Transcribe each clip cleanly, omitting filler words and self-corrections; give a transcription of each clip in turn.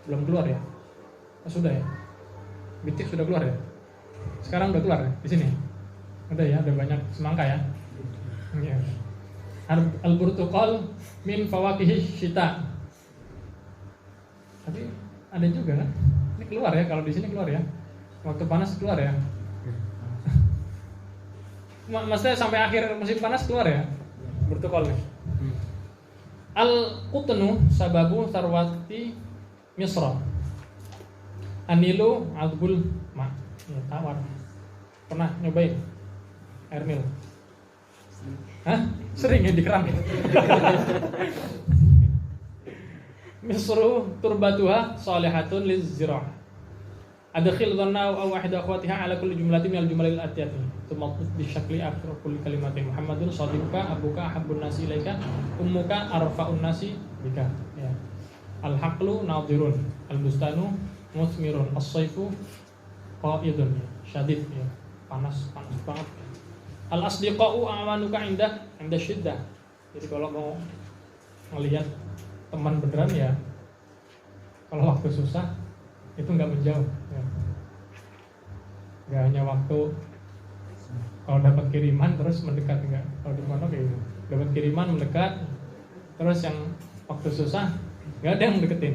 Belum keluar ya? Oh, sudah ya? Bitik sudah keluar ya? Sekarang udah keluar ya? Di sini? Udah ya, udah banyak semangka ya? Ya. Al-burtuqal min fawakihi syita. Tapi ada juga kan? Ini keluar ya, kalau di sini keluar ya. Waktu panas keluar ya. Maksudnya sampai akhir musim panas keluar ya. Burtuqal nih. Al-qutnu sababu sarwati Misra. Anilu azbul ma. Ya, tawar. Pernah nyobain air mil? Hah? Sering ya di keran. Misru turbatuha salihatun lizirah. Adkhil dhanna aw wahid akhwatiha ala kulli jumlatin minal jumalil atiyati. Thumma bi syakli akhir kulli kalimatin Muhammadun sadiquka abuka ahabbun nasi ilaika ummuka arfa'un nasi bika. Ya. Al-haqlu nadirun, al-bustanu musmirun, as-sayfu qaidun, syadid ya. Panas banget. Al-asdiqa'u amanuka inda syiddah. Jadi kalau mau melihat teman beneran ya kalau waktu susah itu nggak menjauh ya. Nggak hanya waktu kalau dapat kiriman terus mendekat, enggak. Kalau di pondok kayak gitu, dapat kiriman mendekat, terus yang waktu susah nggak ada yang deketin.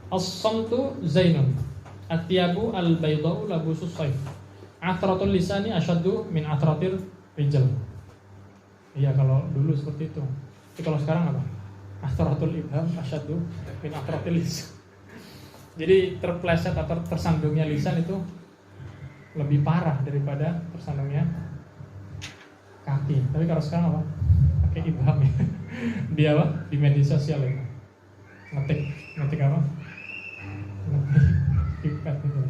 As-samtu zainun, at-tiyabu al-baydau labusus sayf, athratul lisani asyaddu min athratir rijal. Iya kalau dulu seperti itu. Tapi kalau sekarang apa? Athratul ibham asyaddu min athratil lisan. Jadi terpleset atau tersandungnya lisan itu lebih parah daripada tersandungnya kaki. Tapi kalau sekarang apa? Pakai ibham ya. Dia apa? Di media sosial itu. Ngetik apa? Ngetik iPad itu.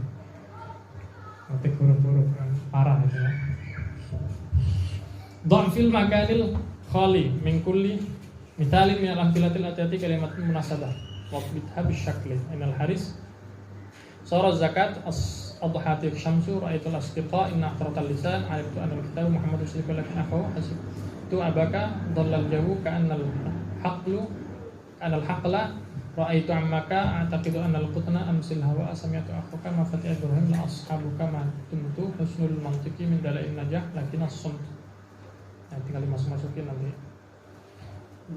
Ngetik huruf-huruf kan parah itu ya. Dha'fil makanil khali min kulli mithalin min al-amthilatil atiyati kalimatun munasabah wa bitha bisyakli inal haris sara zakat adhati syamsu ra'aitul asdiqa inna akhratal lisan aliftu anal kitab Muhammad sallallahu alaihi wasallam hasibtu abaka dhallal jawu ka'annal haqlu anal haqla ra'aitu ammaka a'taqidu anal qutna amsil hawa sami'tu akhuka ma fatih ibrahim la ashabuka ma tuntu husnul mantiqi min dalail najah lakin as-sumt. Nah, tinggal dimasukin nanti.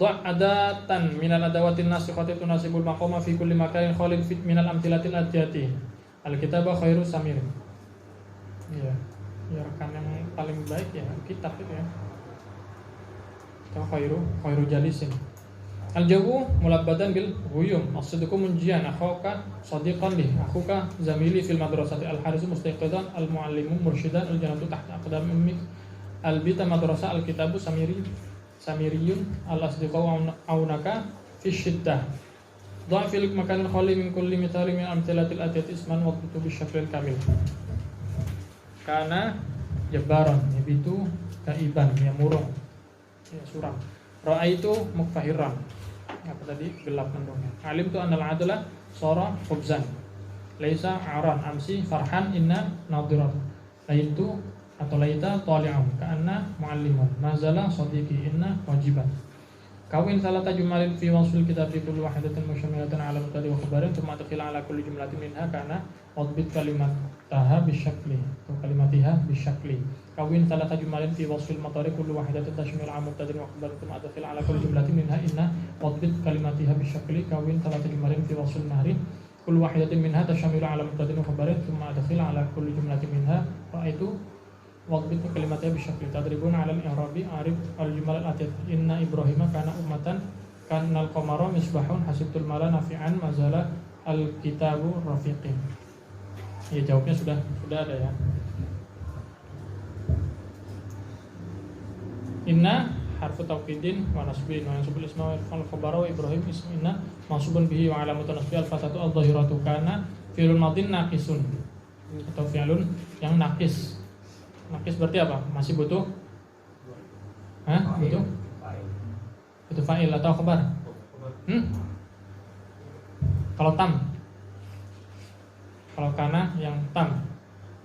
Adatan minal adawatin nasikhati tunasibul maqama fi kulli makanin khalid fit minal amtilatil atiyati. Al-kitabah khairu samir. Iya. Ya rekan yang paling baik ya kitab itu ya. Itu khairu jalisin. Al-jawu mulabbadan bil ghuyum. As-sidqu munjian akhaka sadiqan li akhuka zamili fil madrasati al-harisu mustaqidan al-muallimu mursyidan al-jannatu tahta aqdam ummik. Al-bita madrasah al-kitabu samiriyun al-asdiqau aunaka fi syiddah. Dha'fil makanil khali min kulli mithali min amtilatil atiyati isman wa kutubi syakril kamil. Kana jabaran yabitu kaiban ya murung ya suram. Ra'aitu mukfahiran. Apa tadi? Gelap mendungnya. Alim tu anal adla sara khubzan. Laisa aran amsi farhan inna nadirat. Laitu atau laita tali'am ka'anna mu'alliman nazala sadiqi inna wajiban. Kawin salata jumalin fi wasfil kitab fi kulli wahidatin musyamilatan ala mubtadi wa khabarin thumma adkhil ala kulli jumlatin minha kana wadbit kalimataha bisyakli atau kalimatiha bisyakli. Kawin salata jumalin fi wasfil matari kulli wahidatin tashmil ala mubtadi wa khabarin thumma adkhil ala kulli jumlatin minha inna wadbit kalimatiha bisyakli. Kawin salata jumalin fi wasfil nahri kulli wahidatin minha tashmilu ala mubtadi wa khabarin thumma adkhil ala kulli jumlatin minha ra'aitu waqbit kalimatnya bisyakli tadribun 'ala al-i'rabi arif al-jumal al-atiyat inna ibrahima kana ummatan kanal qamara misbahun hasibtul mala nafi'an mazala al-kitabu rafiqin. Ya jawabnya sudah ada ya. Inna harfu tawkidin wa nasbin wa yansubul isma wal khabara wa ibrahim ism inna mansubun bihi wa alamatu nasbi al-fatatu adh-dhahiratu kana fi'lun madin naqisun atau fi'lun yang naqis. Nakis berarti apa? Masih butuh? Butuh? Butuh fa'il atau khabar? Kalau tam? Kalau kana yang tam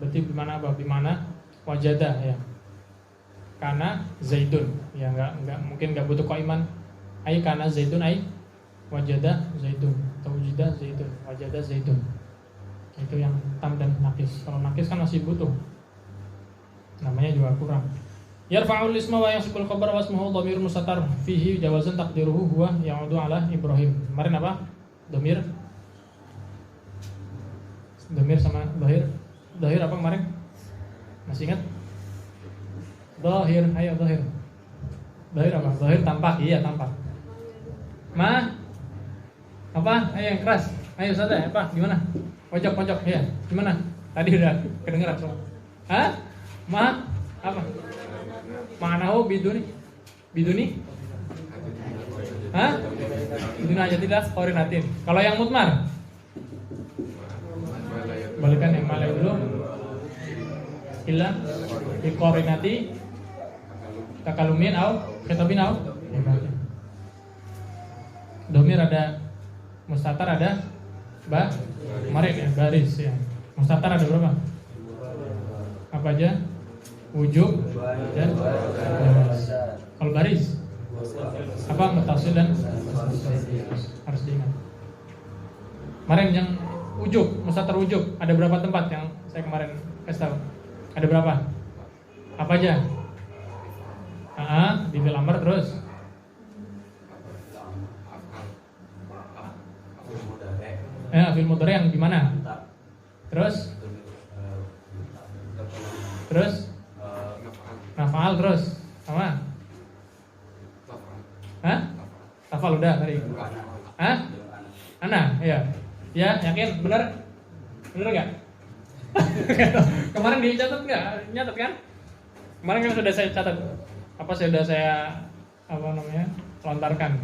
berarti bimana apa? Bimana wajada ya. Kana zaidun ya enggak mungkin enggak butuh qaiman. Ai kana zaidun ai wajada zaidun atau wujida zaidun, wajada zaidun. Itu yang tam dan nakis. Kalau nakis kan masih butuh, namanya juga kurang. Yarfa'ul isma wa yansibul khabar wa ismuhu dhamir mustatar fihi jawazan taqdiruhu huwa ya'udu ala Ibrahim. Kemarin apa? Dhamir sama dhahir. Dhahir apa kemarin? Masih ingat? Dhahir, ayo dhahir. Dhahir apa? Dhahir tampak, iya tampak. Apa? Ayo yang keras. Ayo saja, apa? Gimana? Pojok, ya. Gimana? Tadi udah kedengeran semua. Hah? Apa? Ma'nahu biduni? Hah? Biduni aja tidak korinatin. Kalau yang mutmar? Balikan yang malai dulu. Illa dikorinati takalumin au khitabin au. Domir ada, mustatar ada, kemarin ya, baris ya. Mustatar ada berapa? Apa aja? Wujub dan baris. Kalau baris apa? Mutasil dan harus diingat. Kemarin yang wujub, mustatar wujub ada berapa tempat yang saya kemarin kasih tahu? Ada berapa? Apa aja? Di fil amr terus. Fil mudhari yang gimana? Terus nafal terus sama? Nafal udah tadi. Ana, ya. Ya, yakin benar? Benar enggak? Kemarin dicatat enggak? Nyatat kan? Kemarin kan sudah saya catat. Sudah saya lontarkan.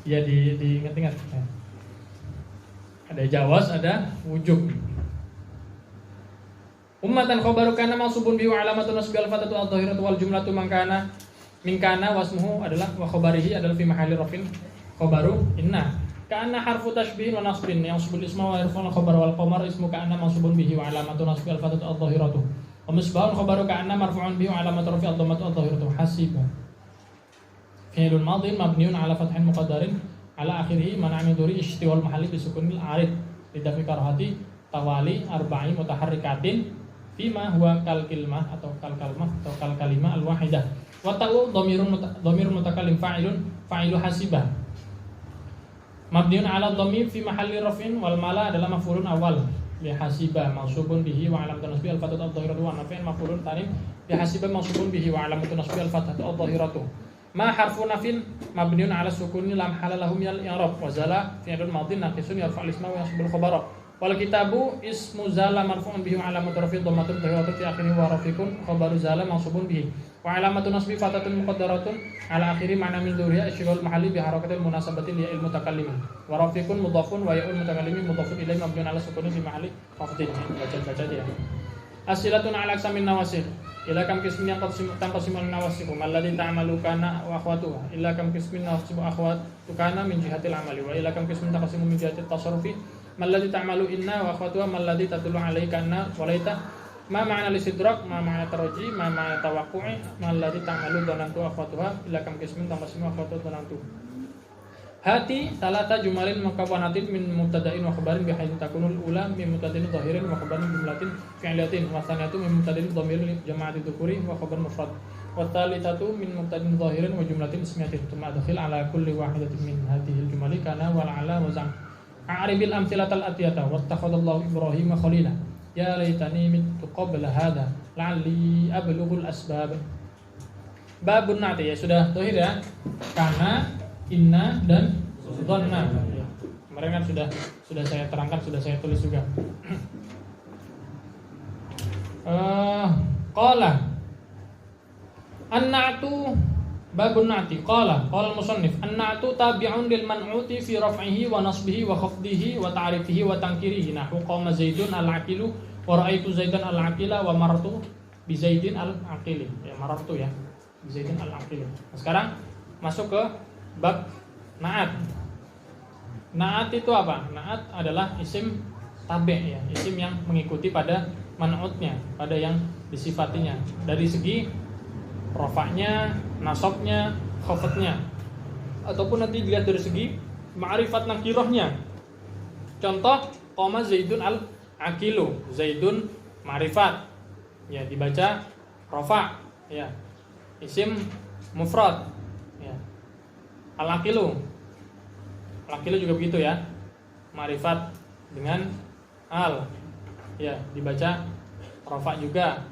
Ya diingat-ingat. Ada jawaz, ada wujub. Ummatan khabaru kana mansubun bi wa alamatun nasbi al-fatatu adh-dhahiratu wal jumlatu man kana min kana wasmuhu adalah wa khabarihi adalah fi mahalli rafin khabaru inna kana harfu tashbihin wa nasbin yang subul isma wa yarfa'ul khabar wal qamar ismu kana mansubun bihi wa alamatun nasbi al-fatatu adh-dhahiratu wa misbahun khabaru kana marfu'un bihi wa alamatu rafi ad-dhammatu adh-dhahiratu hasiba fi'lun madhin mabniun ala fathin muqaddarin ala akhirih mana min duri istiwal mahalli bi sukunil arid lidafi karahati tawali arba'i mutaharrikatin fima huwa kal kilmah atau kal kalmah atau kal kalimah al wahidah wa ta'u dhamirun mutakallim fa'ilu hasibah mabniun ala dhamir fi mahalli raf'in wal mala adalah maf'ulun awal li hasibah mansubun bihi wa alamatu nasbi al fathatu adh-dhahiratu wa naf'in maf'ulun tani li hasibah mansubun bihi wa alamatu nasbi al fathatu adh-dhahiratu ma harfu nafin mabniun ala sukuni lam halalahu min al-i'rab wa zala fi'lun madhin naqisun yarfa'u al-isma wa yansubul khabara wal kitabu ismu zala marfu'un bihi wa alamatu rafi' dhammatun dhahiratu fi akhirih wa rafiqun khabaru zala mansubun bihi wa alamatu nasbi fatatun muqaddaratun ala akhiri ma'na min dzuriya isyghal mahalli bi harakatil munasabati li il mutakallim wa rafiqun mudhafun wa ya'ul mutakallimi mudhafun ilayhi mabniun ala sukuni fi mahalli khafdin. Baca dia. Asilatun ala aksamin nawasih ila kam qismin yang tanqasimul nawasih alladhi ta'malu kana wa akhwatuha ila kam qismin nawasih akhwatu kana min jihatil amali wa ila kam qismin tanqasimu min jihatit tasarrufi alladhi ta'malu inna wa akhwatuha alladhi tatlu alayka anna walaita ma ma'na lisidrak ma ma'na taraji ma ma'na tawaqqu'i alladhi ta'malu dhanantu akhwatuha ila kam qismin tanqasimu akhwatu dhanantu hati talata jumalin mukawwanatin min mubtada'in wa khabarin bihaitsu takunul ula min mubtada'in dhahirin wa khabarin jumlatin fi'liyatin wa thaniyatu min mubtada'in dhamirin jama'ati dzukuri wa khabar mufrad wa thalithatu min mubtada'in dhahirin wa jumlatin ismiyatin thumma adkhil ala kulli wahidatin min hadhihi al-jumali kana wal ala wa zam a'ribil amthilatal atiyata wattakhadallahu ibrahima khalila ya laitani mittu qabla hadha la'alli ablughul asbab. Babun na'ti ya sudah dhahir ya, kana inna dan dhanna. Kemarin kan sudah saya terangkan, sudah saya tulis juga. Qala an-na'tu babun na'ti qala al-musannif an-na'tu tabi'un lil man'uti fi raf'ihi wa nasbihi wa khafdihi wa ta'rifihi wa tankirihi nahu qama zaidun al-aqilu wa ra'aitu zaidan al-aqila wa marartu bi zaidin al-aqili. Ya marartu ya bi zaidin al-aqili. Nah, sekarang masuk ke bab na'at. Na'at itu apa? Na'at adalah isim tabi' ya, isim yang mengikuti pada man'utnya, pada yang disifatinya dari segi rafa'nya, nasabnya, khafadnya. ataupun nanti dilihat dari segi ma'rifat nakirahnya. Contoh, qoma Zaidun al-aqilu, Zaidun ma'rifat, ya dibaca rafa, ya isim mufrad, ya al-aqilu, al-aqilu juga begitu ya, ma'rifat dengan al, ya dibaca rafa juga,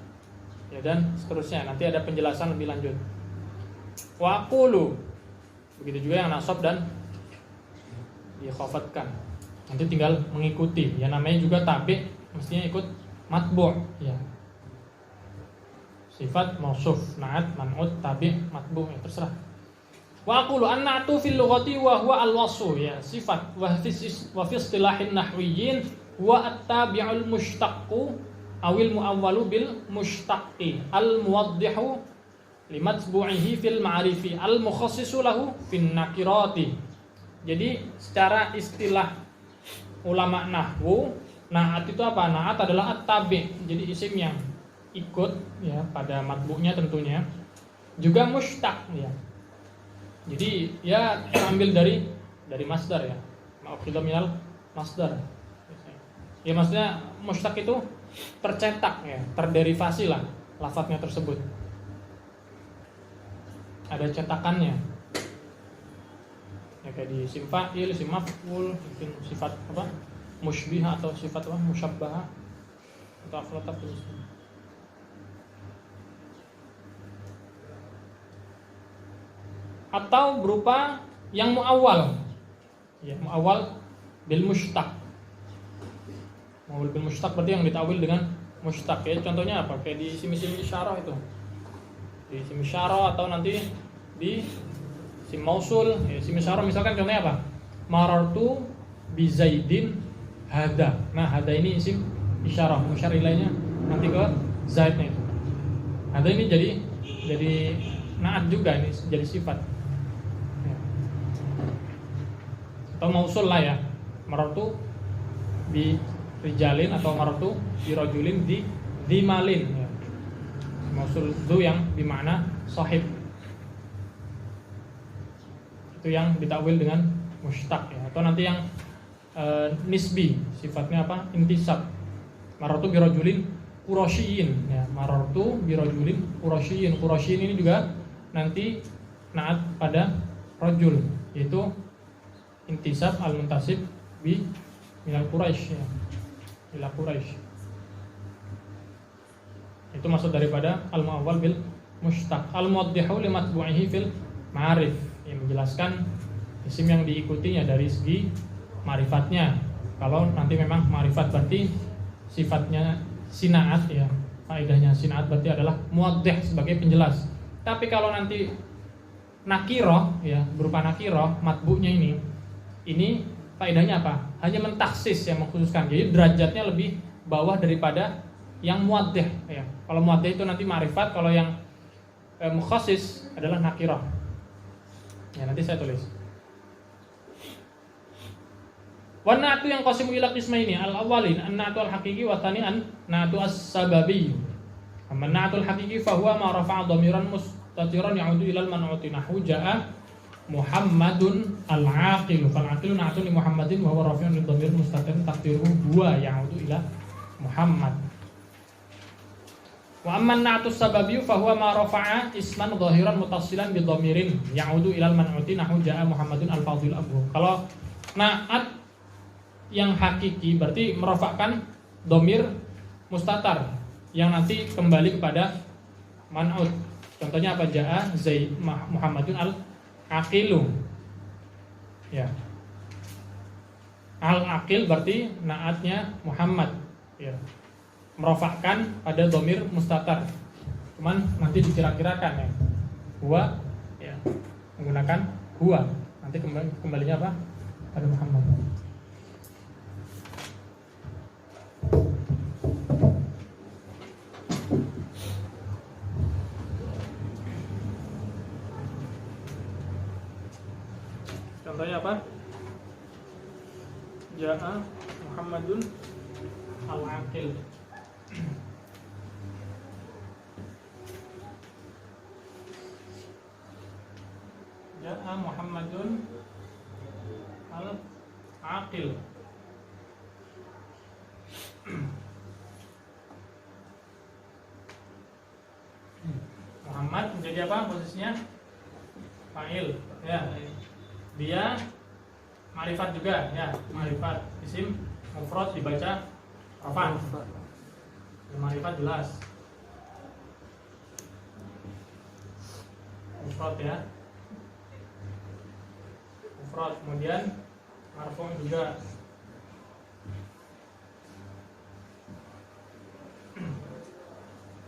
ya dan seterusnya. Nanti ada penjelasan lebih lanjut. Wa aqulu, begitu juga yang nasab dan dikhafatkan. Nanti tinggal mengikuti. Ya namanya juga tabi, mestinya ikut matbu', ya. Sifat mausuf, na'at, man'ut, tabi', matbu', ya terserah. Wa aqulu an-na'tu fil lughati wa huwa al-wasfu, ya sifat. Wa fi istilahin nahwiyyin huwa at-tabi'ul mushtaqqu awil muawwalu bil mushtaqi al-muwaddihu limatbu'ihi fil ma'rifi al-mukhassisu lahu fin nakirati. Jadi secara istilah ulama nahwu, na'at itu apa? Na'at adalah at-tabi', jadi isim yang ikut ya pada matbu'nya tentunya. Juga mushtaq ya. Jadi ya terambil dari masdar ya. Ma'khudhu minal masdar. Ya maksudnya mushtaq itu tercetak ya, terderivasi lah lafadznya tersebut. Ada cetakannya. Ya kayak di isim fa'il, isim maf'ul, mungkin sifat apa? Musybiha atau sifat apa? Musyabbaha atau aflataf itu. Atau berupa yang muawwal. Ya, muawwal bil mushtaq. Muawwal bil mushtaq berarti yang ditawil dengan mushtaq ya. Contohnya apa? Kayak di isim-isim isyarah itu. Di isim isyarah atau nanti di isim mausul, ya, isim isyarah misalkan contohnya apa? Marartu bi Zaidin hada. Nah, hada ini isim isyarah, musyar ilaihnya nanti ke Zaidnya itu. Hada ini jadi naat juga, ini jadi sifat. Ya. Atau mausul lah ya. Marartu bi rijalin atau marartu bi rajulin di malin ya. Mausul itu yang bermakna sahib. Itu yang ditakwil dengan mushtaq ya. Atau nanti yang nisbi, sifatnya apa? Intisab. Marartu bi rajulin qurasyiin ya. Marartu bi rajulin qurasyiin. Qurasyiin ini juga nanti naat pada rajul, yaitu intisab al-muntasib bi minal Quraisy ya. Ila Quraisy. Itu maksud daripada al-muawwal bil mushtaq. Al-muwaddihu limatbu'ihi fil ma'arif, yang menjelaskan isim yang diikutinya dari segi ma'rifatnya. Kalau nanti memang ma'rifat berarti sifatnya sinaat ya. Faedahnya sinaat berarti adalah muwaddih sebagai penjelas. Tapi kalau nanti nakirah ya, berupa nakirah matbu'nya ini faedahnya apa? Hanya mentaksis yang mengkhususkan. Jadi derajatnya lebih bawah daripada yang muwaddih ya. Kalau muwaddih itu nanti ma'rifat, kalau yang mukhassis adalah nakirah. Ya nanti saya tulis. Wa na'tu yang qasimu ila qismaini al-awwalin an-na'tu al-haqiqi wa tsani an-na'tu as-sababi. Amma an-na'tu al-haqiqi fa huwa ma rafa'a dhamiran mustatiran ya'udu ila al-man'uti nahwu ja'a Muhammadun al-aqilu. Fal-aqilu na'tu li Muhammadin wa huwa rafi'un li dhamir mustatirin taqdiruhu huwa ya'udu ila Muhammad. Wa amman na'tu sababi fa huwa ma rafa'a isman dhahiran mutassilan bi dhamirin ya'udu ilal man'uti nahwu ja'a Muhammadun al-fadhil abu. Kalau na'at yang hakiki berarti merofakkan dhamir mustatar yang nanti kembali kepada man'ut. Contohnya apa? Ja'a Zaid Muhammadun al-aqilu. Ya. Al-aqil berarti na'atnya Muhammad. Ya. Merofakkan pada dhamir mustatar. Cuman nanti dikira-kirakan ya. Huwa ya, menggunakan huwa. Nanti kembalinya apa? Pada Muhammad. Contohnya apa? Ja'a Muhammadun al-aqil. Ja'a Ja'a Muhammadun al-aqil. Muhammad menjadi apa posisinya? Fa'il, ya. Dia ma'rifat juga, ya. Ma'rifat isim mufrad dibaca rafa. Ma'rifat jelas. Mufrad ya. Mufrad, kemudian marfu' juga.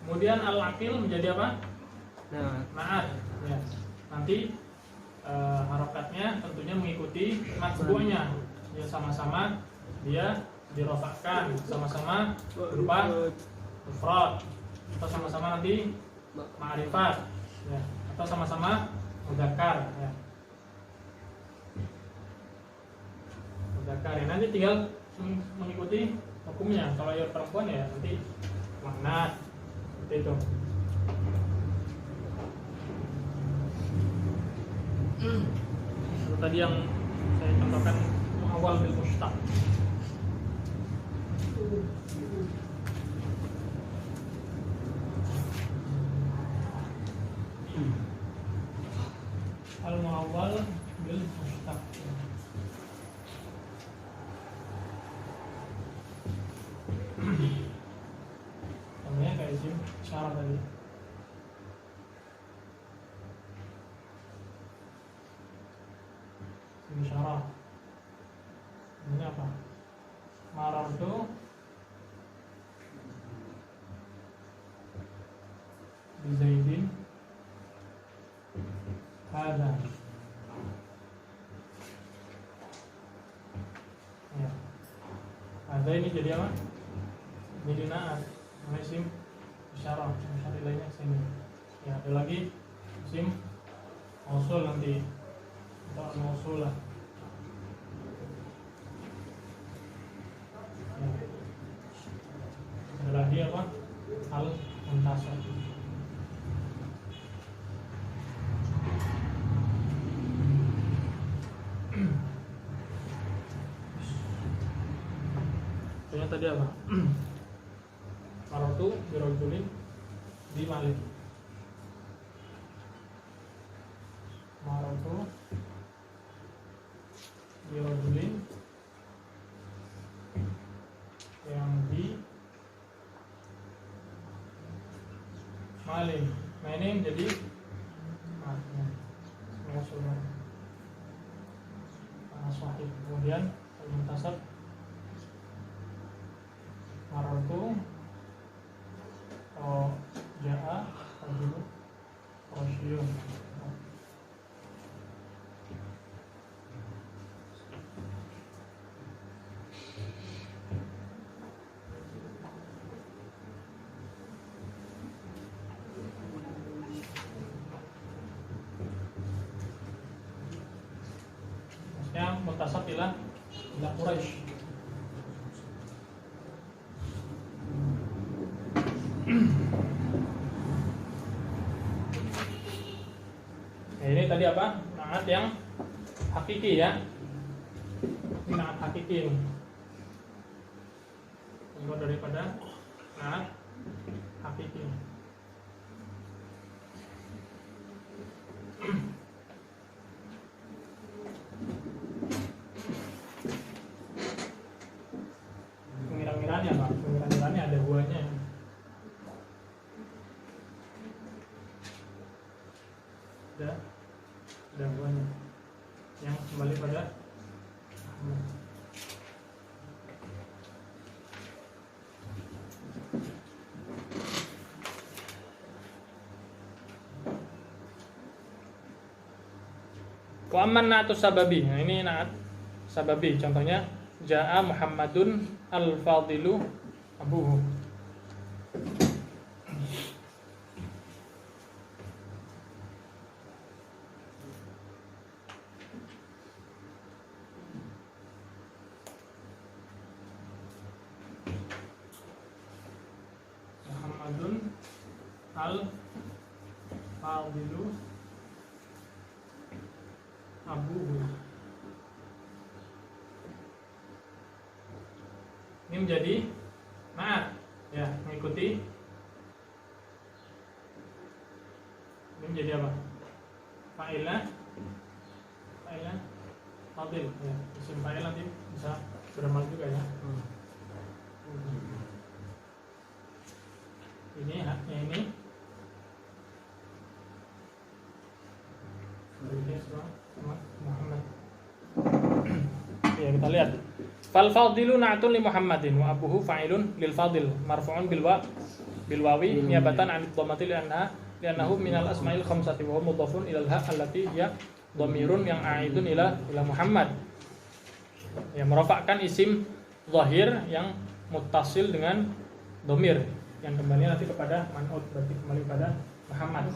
Kemudian al-aqil menjadi apa? Na'at. Ya. Nanti harokatnya tentunya mengikuti matbu'nya. Ya, sama-sama dia dirofakkan, sama-sama berupa mufrad, atau sama-sama nanti ma'rifat, ya, atau sama-sama mudzakkar, ya. Mudzakkar ya, nanti tinggal mengikuti hukumnya. Kalau yang perempuan ya nanti muannats, seperti itu. Tadi yang saya contohkan awal bil mustaq. Al-muawwal bil mustaq. Namanya kayak isim isyarah tadi. Isim isyarah. Ini apa? Marartu bi Zaidin hadza. Ya. Hadza ini jadi apa? Jadi na'at. Namanya isim isyarah. Isyarah lainnya sini. Ya, ada lagi isim mausul nanti. Atau mausul lah. Ada lagi apa? Al-muntasab. Contohnya tadi apa? Maratu birojulin di Malik. Maratu birojulin yang di Malik. Nah ini jadi sahih. Kemudian al-muntasab marartu ja'a rajulun rasyiyun. Maksudnya muntasab ila Quraisy. Ini tadi apa? Na'at yang hakiki ya. Ini na'at hakiki ini. Contoh daripada na'at hakiki. Pengira-ngiranya Pak, pengira-ngiranya ada buahnya. Ada buahnya. Yang kembali pada Ahmad. Wa amman na'atu sababi. Nah, ini na'at sababi. Contohnya Ja'a Muhammadun al-Fadilu abuhu. Muhammadun al-Fadilu abuhu. Ini menjadi naat, ya, mengikuti. Ini menjadi apa? Fa'ilah fadil, ya. Isim fa'il nanti bisa beramal juga ya. Ini haknya ini. Muhammad. Ya, kita lihat. Fal fadilu na'tun li Muhammadin wa abuhu fa'ilun lil fadil marfu'un bil wawi niyabatan 'an dhammati li'annahu minal asma'il khamsati wa huwa mudhafun ilal ha allati hiya dhamirun yang a'idun ila Muhammad. Ya, merofakkan isim zahir yang muttasil dengan dhamir yang kembali nanti kepada man'ut, berarti kembali kepada Muhammad.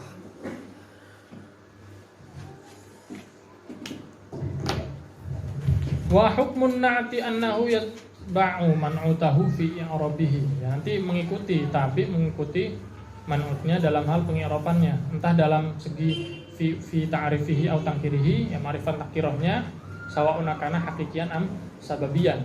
Wa hukmun na'ti annahu yatba'u man'utahu fi i'rabihi. Ya, nanti mengikuti man'utnya dalam hal pengi'rabannya, entah dalam segi fi ta'rifihi au tangkirihi, ya ma'rifat nakirahnya sawa'un kana hakikian am sababiyan.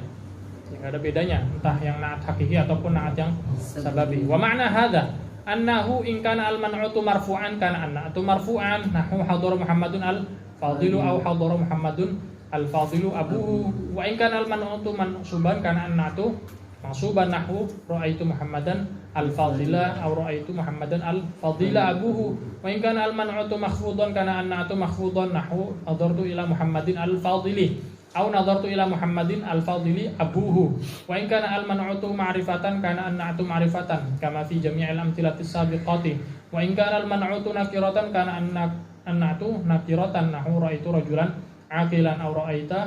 Yang ada bedanya, entah yang na'at hakiki ataupun na'at yang sababi. Wa ma'na hadza annahu in kana al-man'utu marfu'an kana an-na'tu marfu'an nahu hadara Muhammadun al-fadilu au hadara Muhammadun al-fadilu abuhu wa in kana al-man'utu mansuban kana an-na'tu mansuban nahu ra'aitu Muhammadan al-fadila au ra'aitu Muhammadan al-fadila abuhu wa in kana al-man'utu makhfudan kana an-na'tu makhfudan nahu nadartu ila Muhammadin al-fadili au nadartu ila Muhammadin al-fadili abuhu wa in kana al-man'utu ma'rifatan kana an-na'tu ma'rifatan kama fi jami'il amthilati sabiqati wa in kana al-man'utu nakiratan kana an-na'tu nakiratan nahu ra'aitu rajulan aqilan aw ra'aitu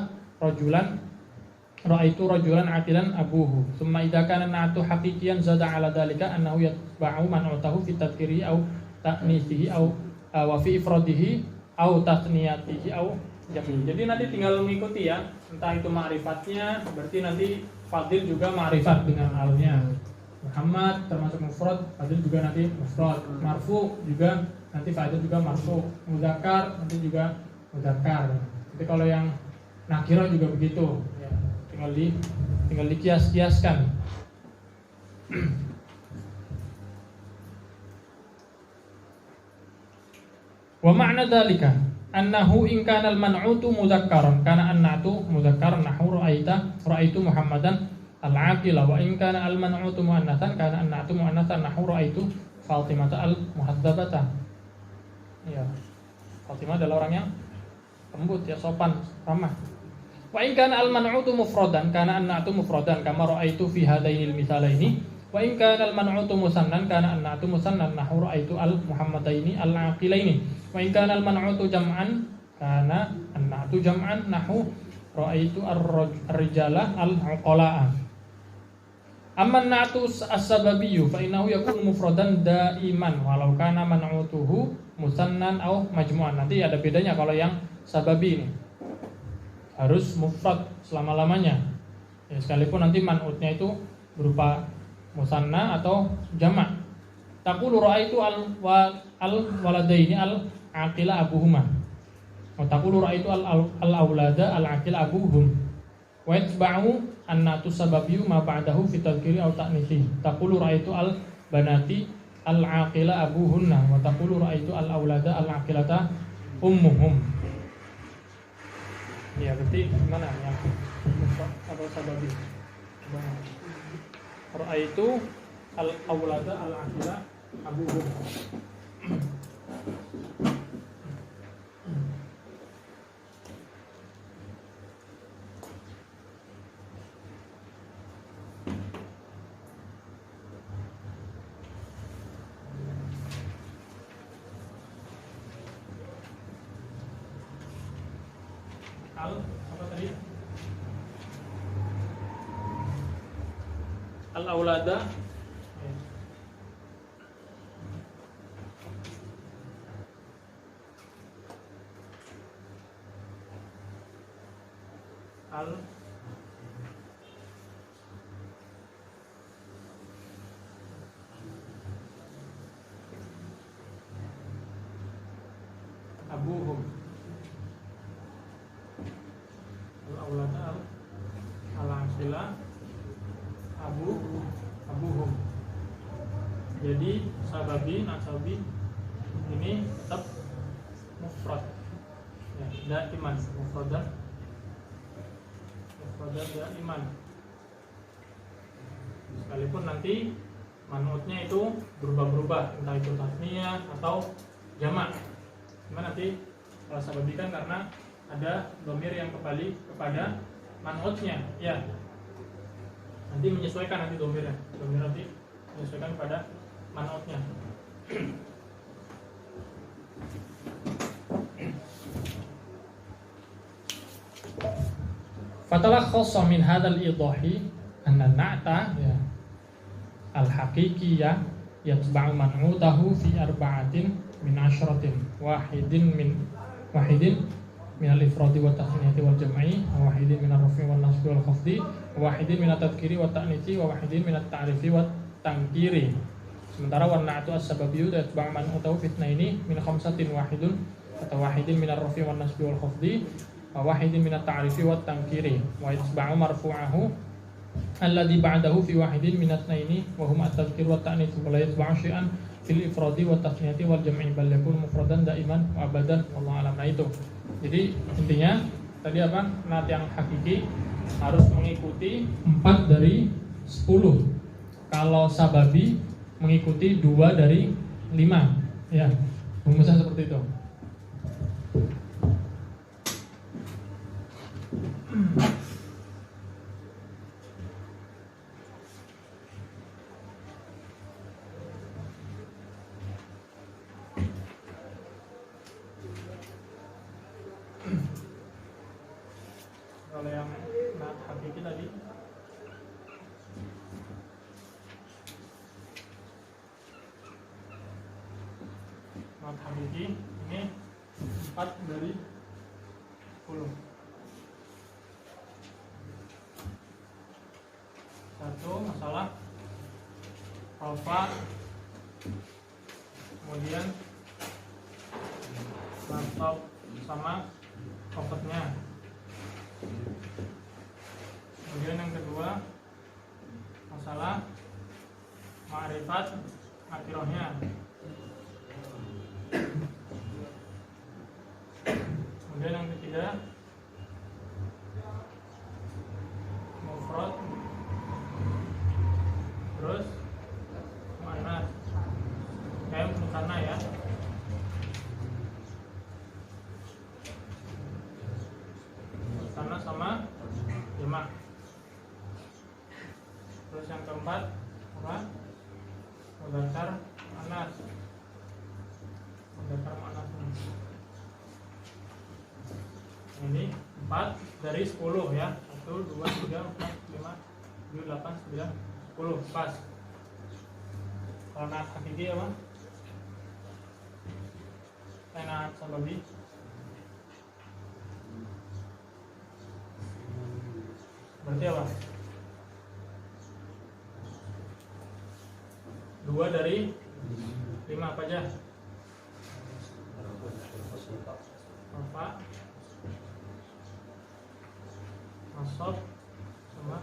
rajulan aqilan abuhu thumma idza kana na'tu haqiqiyan zada 'ala dhalika annahu yatba'u man'utahu fi tadhkirihi aw ta'nithihi aw wa fi ifradihi aw tasniyatihi aw jam'i. Jadi nanti tinggal mengikuti ya, entah itu ma'rifatnya, berarti nanti fadil juga ma'rifat dengan alnya. Muhammad termasuk mufrad, fadil juga nanti mufrad. Marfu juga nanti fadil juga marfu. Mudzakkar nanti juga mudzakkar. Tapi kalau yang nakirah juga begitu, ya, tinggal dikias-kiaskan. Wa ma'na dzalika annahu in kana al-man'utu mudzakkaran kana an-na'tu mudzakkaran nahu ra'aitu Muhammadan al-aqila wa in kana al-man'utu muannatsan kana an-na'tu muannatsan nahu ra'aitu Fatimata al-muhadzabata. Ya. Fatimah adalah orang yang lembut, ya, sopan, ramah. Wa in kana al-man'utu mufradan kana an-na'tu mufradan kama ra'aitu fi hadainil mithalaini wa in kana al-man'utu musannan kana an-na'tu musannan nahu ra'aitu al-muhammadaini al-aqilaini wa in kana al-man'utu jam'an kana an-na'tu jam'an nahu ra'aitu ar-rijala al-uqala'a. Amma an-na'tu as-sababiyyu fa innahu yakunu mufradan daiman walau kana man'utuhu musannan aw majmu'an. Nanti ada bedanya kalau yang sababi ini harus mufrad selama-lamanya, ya, sekalipun nanti man'utnya itu berupa musanna atau jamak. Taqulu ra'aitu al-waladaini al-aqila abuhuma wa taqulu ra'aitu al-aulada al-aqila abuhum wa yatba'u an-na'tu sababiyyu ma ba'dahu fi tadhkiri aw ta'nithi. Taqulu ra'aitu al-banati al-aqila abuhunna wa taqulu ra'aitu al-aulada al-aqilata ummuhum. Ya, berarti gimana yang atau sababi? Ra'aitu al-aulada al-aqila abuhum. Apa tadi? Al-aulada abuhum. adalah abuhum. Jadi sababi, nasabi ini tetap mufrad. Ya, daiman, mufradan daiman. Sekalipun nanti manutnya itu berubah-berubah, entah itu tasniyah atau jamak. Cuma nanti kalau sababi kan karena ada dhamir yang kembali kepada manutnya, ya. Nanti menyesuaikan nanti dhamir nanti menyesuaikan pada manutnya. Fatalakhassa min hadzal idahi anna na'ta ya al-haqiqiyah yatba'u man'utahu fi arba'atin min asyratin wahidin min al-ifradi wa tasniyati wal jam'i wa wahidin min ar-raf'i wan nasbi wal khafdi wa wahidin min at-tadhkiri wa ta'nitsi wa wahidin min at-ta'rifi wa tankiri. Sementara wan na'tu as-sababiyyu yatba'u man'utahu fitnaini min khamsatin wahidun atau wahidin min ar-raf'i wan nasbi wal khafdi wa wahidin min at-ta'rifi wa tankiri wa yatba'u marfu'ahu alladhi ba'dahu fi wahidin min at-naini wa huma at-tadhkir wa ta'nits wa la yatba'u syai'an fil ifradi wa tasniyati wal jam'i bal yakun mufradan daiman wa abadan wallahu a'lam. Nah itu. Jadi intinya tadi apa? Nat yang hakiki harus mengikuti 4 dari 10. Kalau sababi mengikuti 2 dari 5. Ya. Rumusnya seperti itu. Kalau yang nat hakiki tadi nat hakiki ini 4 dari 10. Satu masalah alfa, kemudian nasab sama khafadnya. Kemudian yang kedua masalah ma'rifat akhirahnya. Kemudian yang ketiga mufrad, terus muannas kayak musanna ya. Musanna sama jamak. Terus yang keempat apa? Mudzakkar muannas. Mudzakkar muannas. Ini 4 dari 10 ya. 1 2 3 4 5 7 8 9 10 pas. Kalau nat hakiki apa? Nat sababi. Berarti apa? 2 dari 5 apa aja? Alfa, nasab sama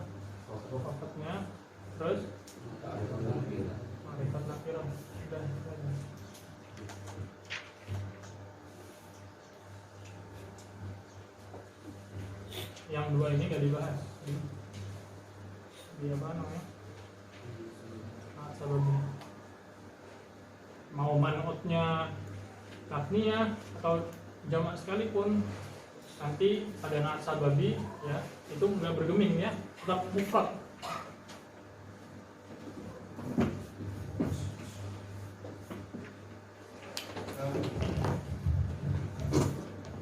khafadnya, terus ma'rifat nakirah. Sudah. Yang 2 ini gak dibahas. Dia apa namanya? Sababnya. Mau manutnya tasniyah atau jamak sekalipun nanti pada nat sababi ya itu nggak bergeming ya, tetap mufrad.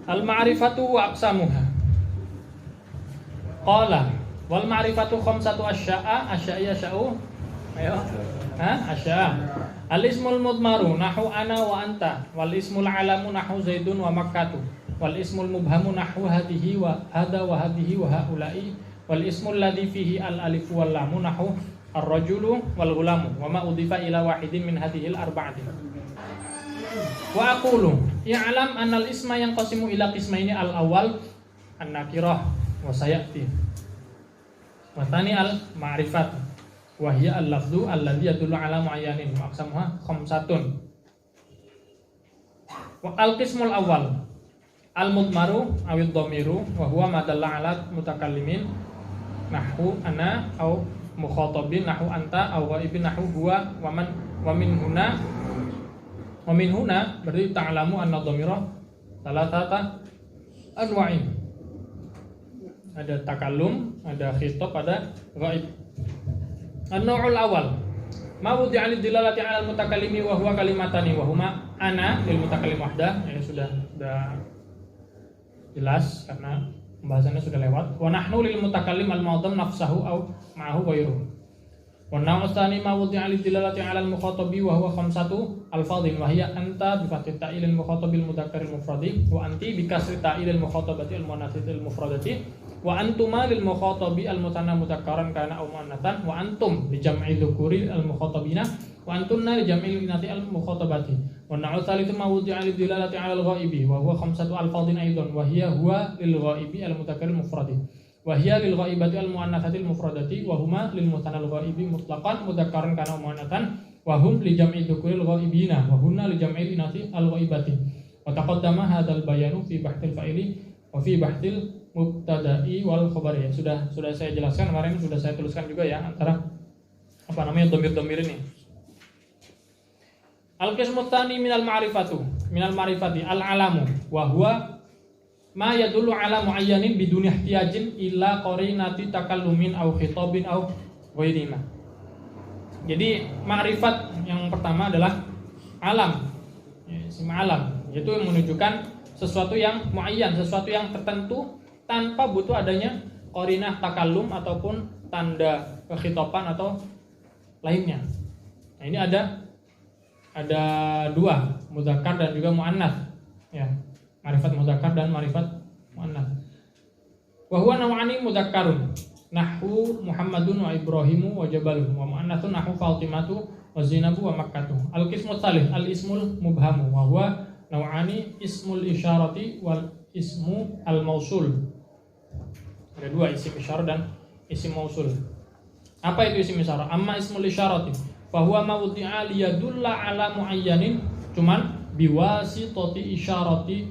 Al-ma'rifatu wa aqsamuha. Qala wal ma'rifatu khamsatu asya'a, asya'a sya'u. Ayo. Asya. Al-ismul mudmaru nahu ana wa anta, wal ismul alamu nahu zaidun wa makkatu, wal ismul mubhamu nahu hadihi wa hada wa hadihi wa haula'i, wal ismul ladzi fihi al alif wal lamu nahu ar-rajulu wal ghulamu, wa ma udhifa ila wahidin min hadhihi al arba'ati. Wa aqulu i'lam anna al isma yanqasimu ila qismaini al awwal an-nakirah wa sayati. Watani al-ma'rifat wa hiya al-lafdhu alladhi yadullu ala muayyanin wa aqsamuha khamsatun. Wa al-qismul awal al-mudmaru awid dhamiru wa huwa ma dalla ala mutakallimin nahwu ana au mukhatabin nahwu anta au ghaibin nahwu huwa wa man wa min huna berarti ta'lamu anna dhamira salatata anwa'in. Ada takallum, ada khitab, ada ghaib. An-naw'ul awal ma wudi'a lid-dilalati 'ala al-mutakallimi wa huwa kalimatani wa huma ana lil mutakallim wahdah. Ya sudah jelas karena pembahasannya sudah lewat. Wa nahnu lil mutakallim al-ma'dhum nafsahu aw ma'ahu ghairuhu. Wa naw'u tsani ma wudi'a lid-dilalati 'ala al-mukhatabi wa huwa khamsatu alfadhin wa hiya anta bi fathi ta'il al-mukhatabil mudzakkar al-mufradi wa anti bi kasri ta'il al-mukhatabati al-muannatsati al-mufradati wa antuma lil mukhatabi al-musanna mudzakkaran kana aw muannatsan wa antum li jam'i dzukuri al-mukhatabina wa antunna li jam'il inati al-mukhatabati wa na'u tsalitsu ma wudi'a lid-dilalati 'ala al-ghaibi wa huwa khamsatu alfadhin aidan wa hiya huwa lil ghaibi al-mudzakkar al-mufradi wa hiya lil ghaibati al-muannatsati al-mufradati wa huma lil musanna al-ghaibi mutlaqan mudzakkaran kana muannatsan wa hum li jam'i dzukuri al-ghaibina wa hunna li jam'il inati al-ghaibati wa taqaddama hadzal bayanu fi bahthil fa'ili wa fi bahthil mubtada'i wal khabari. Sudah saya jelaskan kemarin, sudah saya tuliskan juga ya antara dhamir-dhamir ini. Al-qismu tsani minal ma'rifati al-alamu wa huwa ma yadullu ala muayyanin biduni ihtiyajin ila qarinati takallumin aw khitabin aw ghairima. Jadi ma'rifat yang pertama adalah alam. Isim alam, yaitu menunjukkan sesuatu yang muayyan, sesuatu yang tertentu tanpa butuh adanya qarinah takallum ataupun tanda kekhitaban atau lainnya. Nah, ini ada dua, mudzakkar dan juga muannats. Ya, ma'rifat mudzakkar dan ma'rifat muannats. Wa huwa naw'ani mudzakkarun nahwu Muhammadun wa Ibrahimu wa Jabalun wa muannatsun nahwu Fatimatu wa Zainabu wa Makkatu. Al-qismu tsalits al-ismul mubhamu wa huwa naw'ani ismul isyarati wal ismu al-mausul. Ada dua, isim isyarah dan isim mausul. Apa itu isim isyarah? Amma ismul isyarati fa huwa ma wudi'a liyadulla ala muayyanin, cuman biwasitati isyarati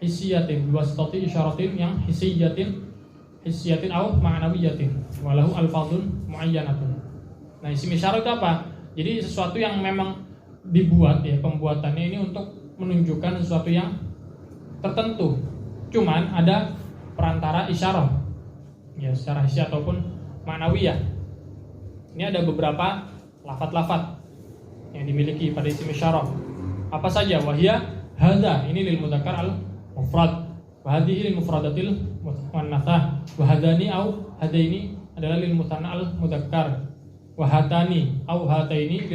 hisiyatin, biwasitati isyaratin yang hisiyatin au ma'nawiyatin walahu alfadun muayyanatun. Nah, isim isyarah itu apa? Jadi sesuatu yang memang dibuat, ya, pembuatannya ini untuk menunjukkan sesuatu yang tertentu, cuman ada perantara isyarah, ya, secara hisi ataupun ma'nawiyah. Ini ada beberapa lafaz-lafaz yang dimiliki pada isim isyarah. Apa saja? Wahia hadza, ini lil mudzakkar al mufrad, wa hadhihi lil mufradatil muannatsah, wa hadani au hadaini adalah lil musanna al mudzakkar, wa hatani au hataini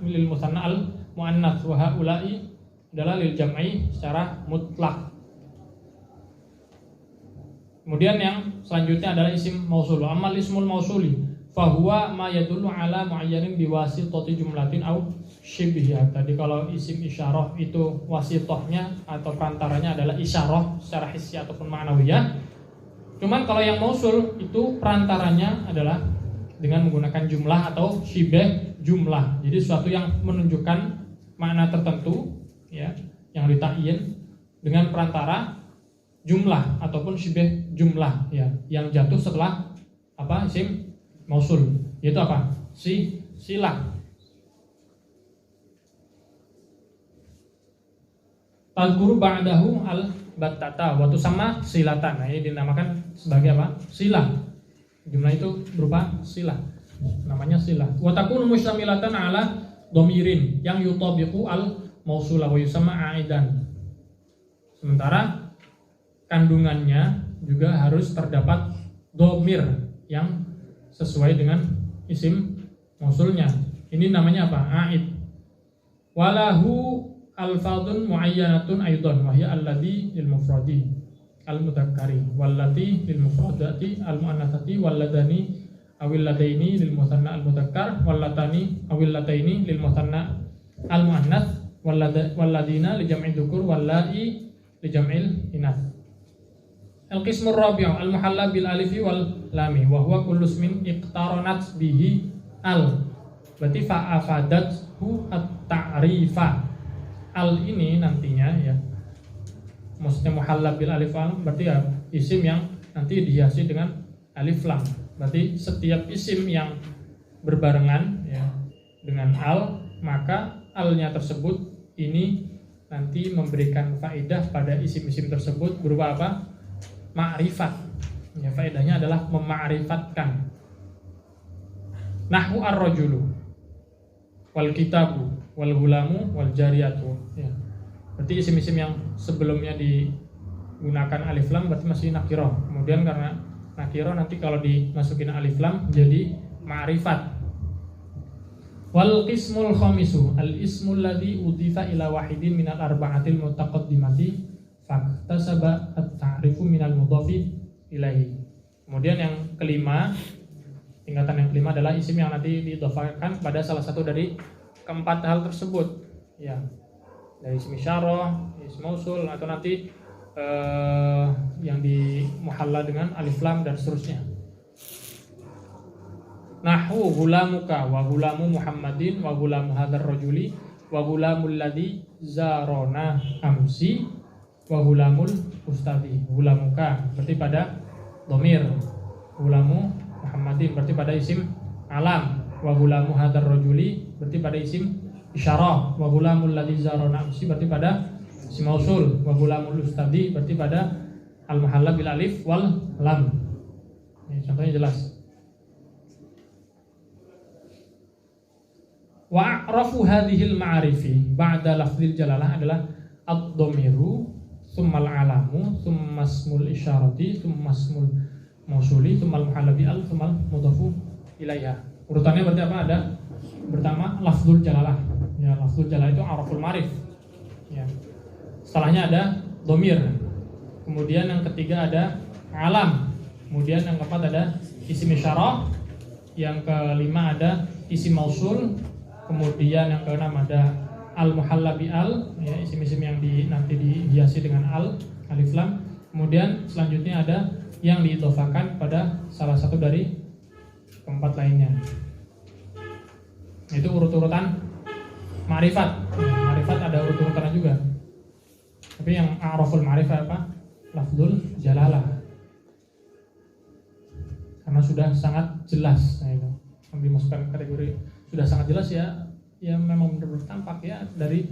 lil musanna al muannats, wa haula'i adalah lil jam'i secara mutlak. Kemudian yang selanjutnya adalah isim mausul. Amal ismul mausuli fa huwa ma yadullu ala muayyanin biwasitati jumlatin au syibhiyah. Tadi kalau isim isyarah itu wasithahnya atau perantaranya adalah isyarah secara hissi ataupun ma'nawiyah. Cuman kalau yang mausul itu perantaranya adalah dengan menggunakan jumlah atau syibh jumlah. Jadi sesuatu yang menunjukkan makna tertentu, ya, yang ditakyin dengan perantara jumlah ataupun syibh jumlah, ya, yang jatuh setelah apa? Isim mausul, yaitu apa? Silah. Tadhkuru ba'dahu al-battata wa tusamma silatan. Nah, ini dinamakan sebagai apa? Silah. Jumlah itu berupa silah. Namanya silah. Wa takunu mustamilatan ala dhamirin yang yutabiqu al-mausula wa yusamma aidan. Sementara kandungannya juga harus terdapat dhamir yang sesuai dengan isim mausulnya. Ini namanya apa? Aid. Walahu alfadun muayyanatun aidan wa hiya alladhi lil mufradi al mudzakkari wallati lil mufradati al muannatsati walladani awil ladaini lil musanna al mudzakkar wallatani awil lataini lil musanna al muannats walladina li jam'i dzukur wallai li jam'il inath. Al-qismur rabi' al-muhalla bil alifi wal lami wa huwa kullu ismin iqtaranat bihi al. Berarti fa afadathu at-ta'rifa. Al ini nantinya ya. Maksudnya muhalla bil alif wal lam berarti ya isim yang nanti dihiasi dengan alif lam. Berarti setiap isim yang berbarengan ya dengan al, maka alnya tersebut ini nanti memberikan faedah pada isim-isim tersebut berupa apa? Ma'rifat. Ya, faedahnya adalah mema'rifatkan. Nahwu ar-rajulu wal kitabu wal gulamu wal jariyatu. Ya. Berarti isim-isim yang sebelumnya digunakan alif lam berarti masih nakirah. Kemudian karena nakirah nanti kalau dimasukin alif lam jadi ma'rifat. Wal qismul khamisu al ismul ladzi udhifa ila wahidin minal arba'atil mutaqaddimati faktasaba at-ta'rifu minal mudhafi ilaihi. Kemudian yang kelima, tingkatan yang kelima adalah isim yang nanti diidhafakan pada salah satu dari keempat hal tersebut. Ya. Dari isim isyarah, isim mausul atau nanti yang dimuhalla dengan alif lam dan seterusnya. Nahwu gulamuka wa gulamu Muhammadin wa gulamu hadzal rajuli wa gulamul ladzi zarona amsi wa gulamul ustadzi. Gulamuka berarti pada dhamir, gulamu Muhammadin berarti pada isim alam, wa gulamu hadzal rajuli berarti pada isim isyarah, wa gulamul ladzi zarona amsi berarti pada isim mausul, wa gulamul ustadzi berarti pada al muhalla bil alif wal lam. Ini contohnya jelas. Wa a'rafu hadhil ma'arifi ba'da lafzil jalalah adalah ad-dhamiru tsumma al-alamu tsumma ismul isyarati tsumma ismul mausuli tsumma al-muhalla bi al tsumma mudhafu ilaiha. Urutannya berarti apa? Ada pertama lafzul jalalah. Ya, lafzul jalalah itu a'raful ma'rif. Ya. Setelahnya ada dhamir. Kemudian yang ketiga ada alam. Kemudian yang keempat ada isim isyarah. Yang kelima ada isim mausul. Kemudian yang keenam ada al-muhalla bi al, ya, isim-isim yang nanti dihiasi dengan al, alif lam. Kemudian selanjutnya ada yang diidhofakan pada salah satu dari keempat lainnya. Itu urut-urutan ma'rifat. Ma'rifat ada urut-urutannya juga. Tapi yang a'raful ma'rifat apa? Lafzul jalalah. Karena sudah sangat jelas, nah itu dimasukkan kategori sudah sangat jelas ya memang benar-benar tampak ya dari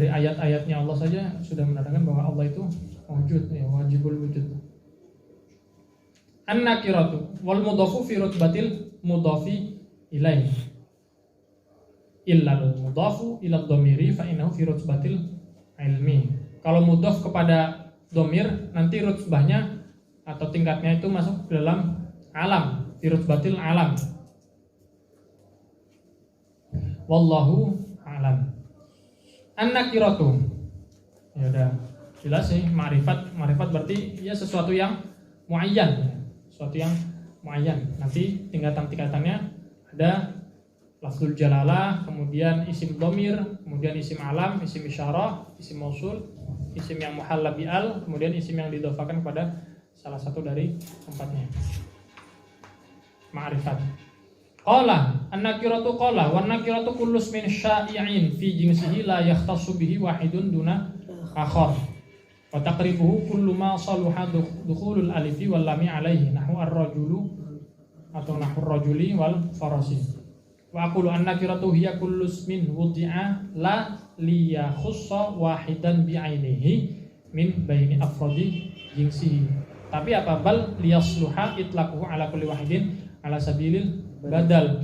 ayat-ayatnya Allah saja sudah menandakan bahwa Allah itu wujud ya, wajibul wujud. An-nakiratu wal mudhafu fi rutbatil mudhafi ilaihi illa al-mudhafu ila ad-dhamiri fa innahu fi rutbatil ilmi. Kalau mudhaf kepada dhamir nanti rutbahnya atau tingkatnya itu masuk ke dalam alam, fi rutbatil alam. Wallahu a'lam. An-nakiratu. Ya udah jelas sih, ma'rifat berarti ya sesuatu yang muayyan, sesuatu yang muayyan. Nanti tingkatan-tingkatannya ada lafzul jalalah, kemudian isim dhamir, kemudian isim alam, isim isyarah, isim mausul, isim yang muhalla bi al, kemudian isim yang didhofakan kepada salah satu dari empatnya. Ma'rifat. Qala an-nakiratu qala wan nakiratu kullu ismin sya'i'in fi jinsihi la yakhtassu bihi wahidun duna akhar. Wa taqribuhu kullu ma saluha dukhulul alifi wal lami alaihi nahwu ar-rajulu atau nahwu ar-rajuli wal farasi. Wa aqulu an-nakiratu hiya kullu ismin wudi'a la liyakhussa wahidan bi'ainihi min baini afradi jinsihi. Tapi apa bal liyasluha itlaquhu ala kulli wahidin ala sabilil badal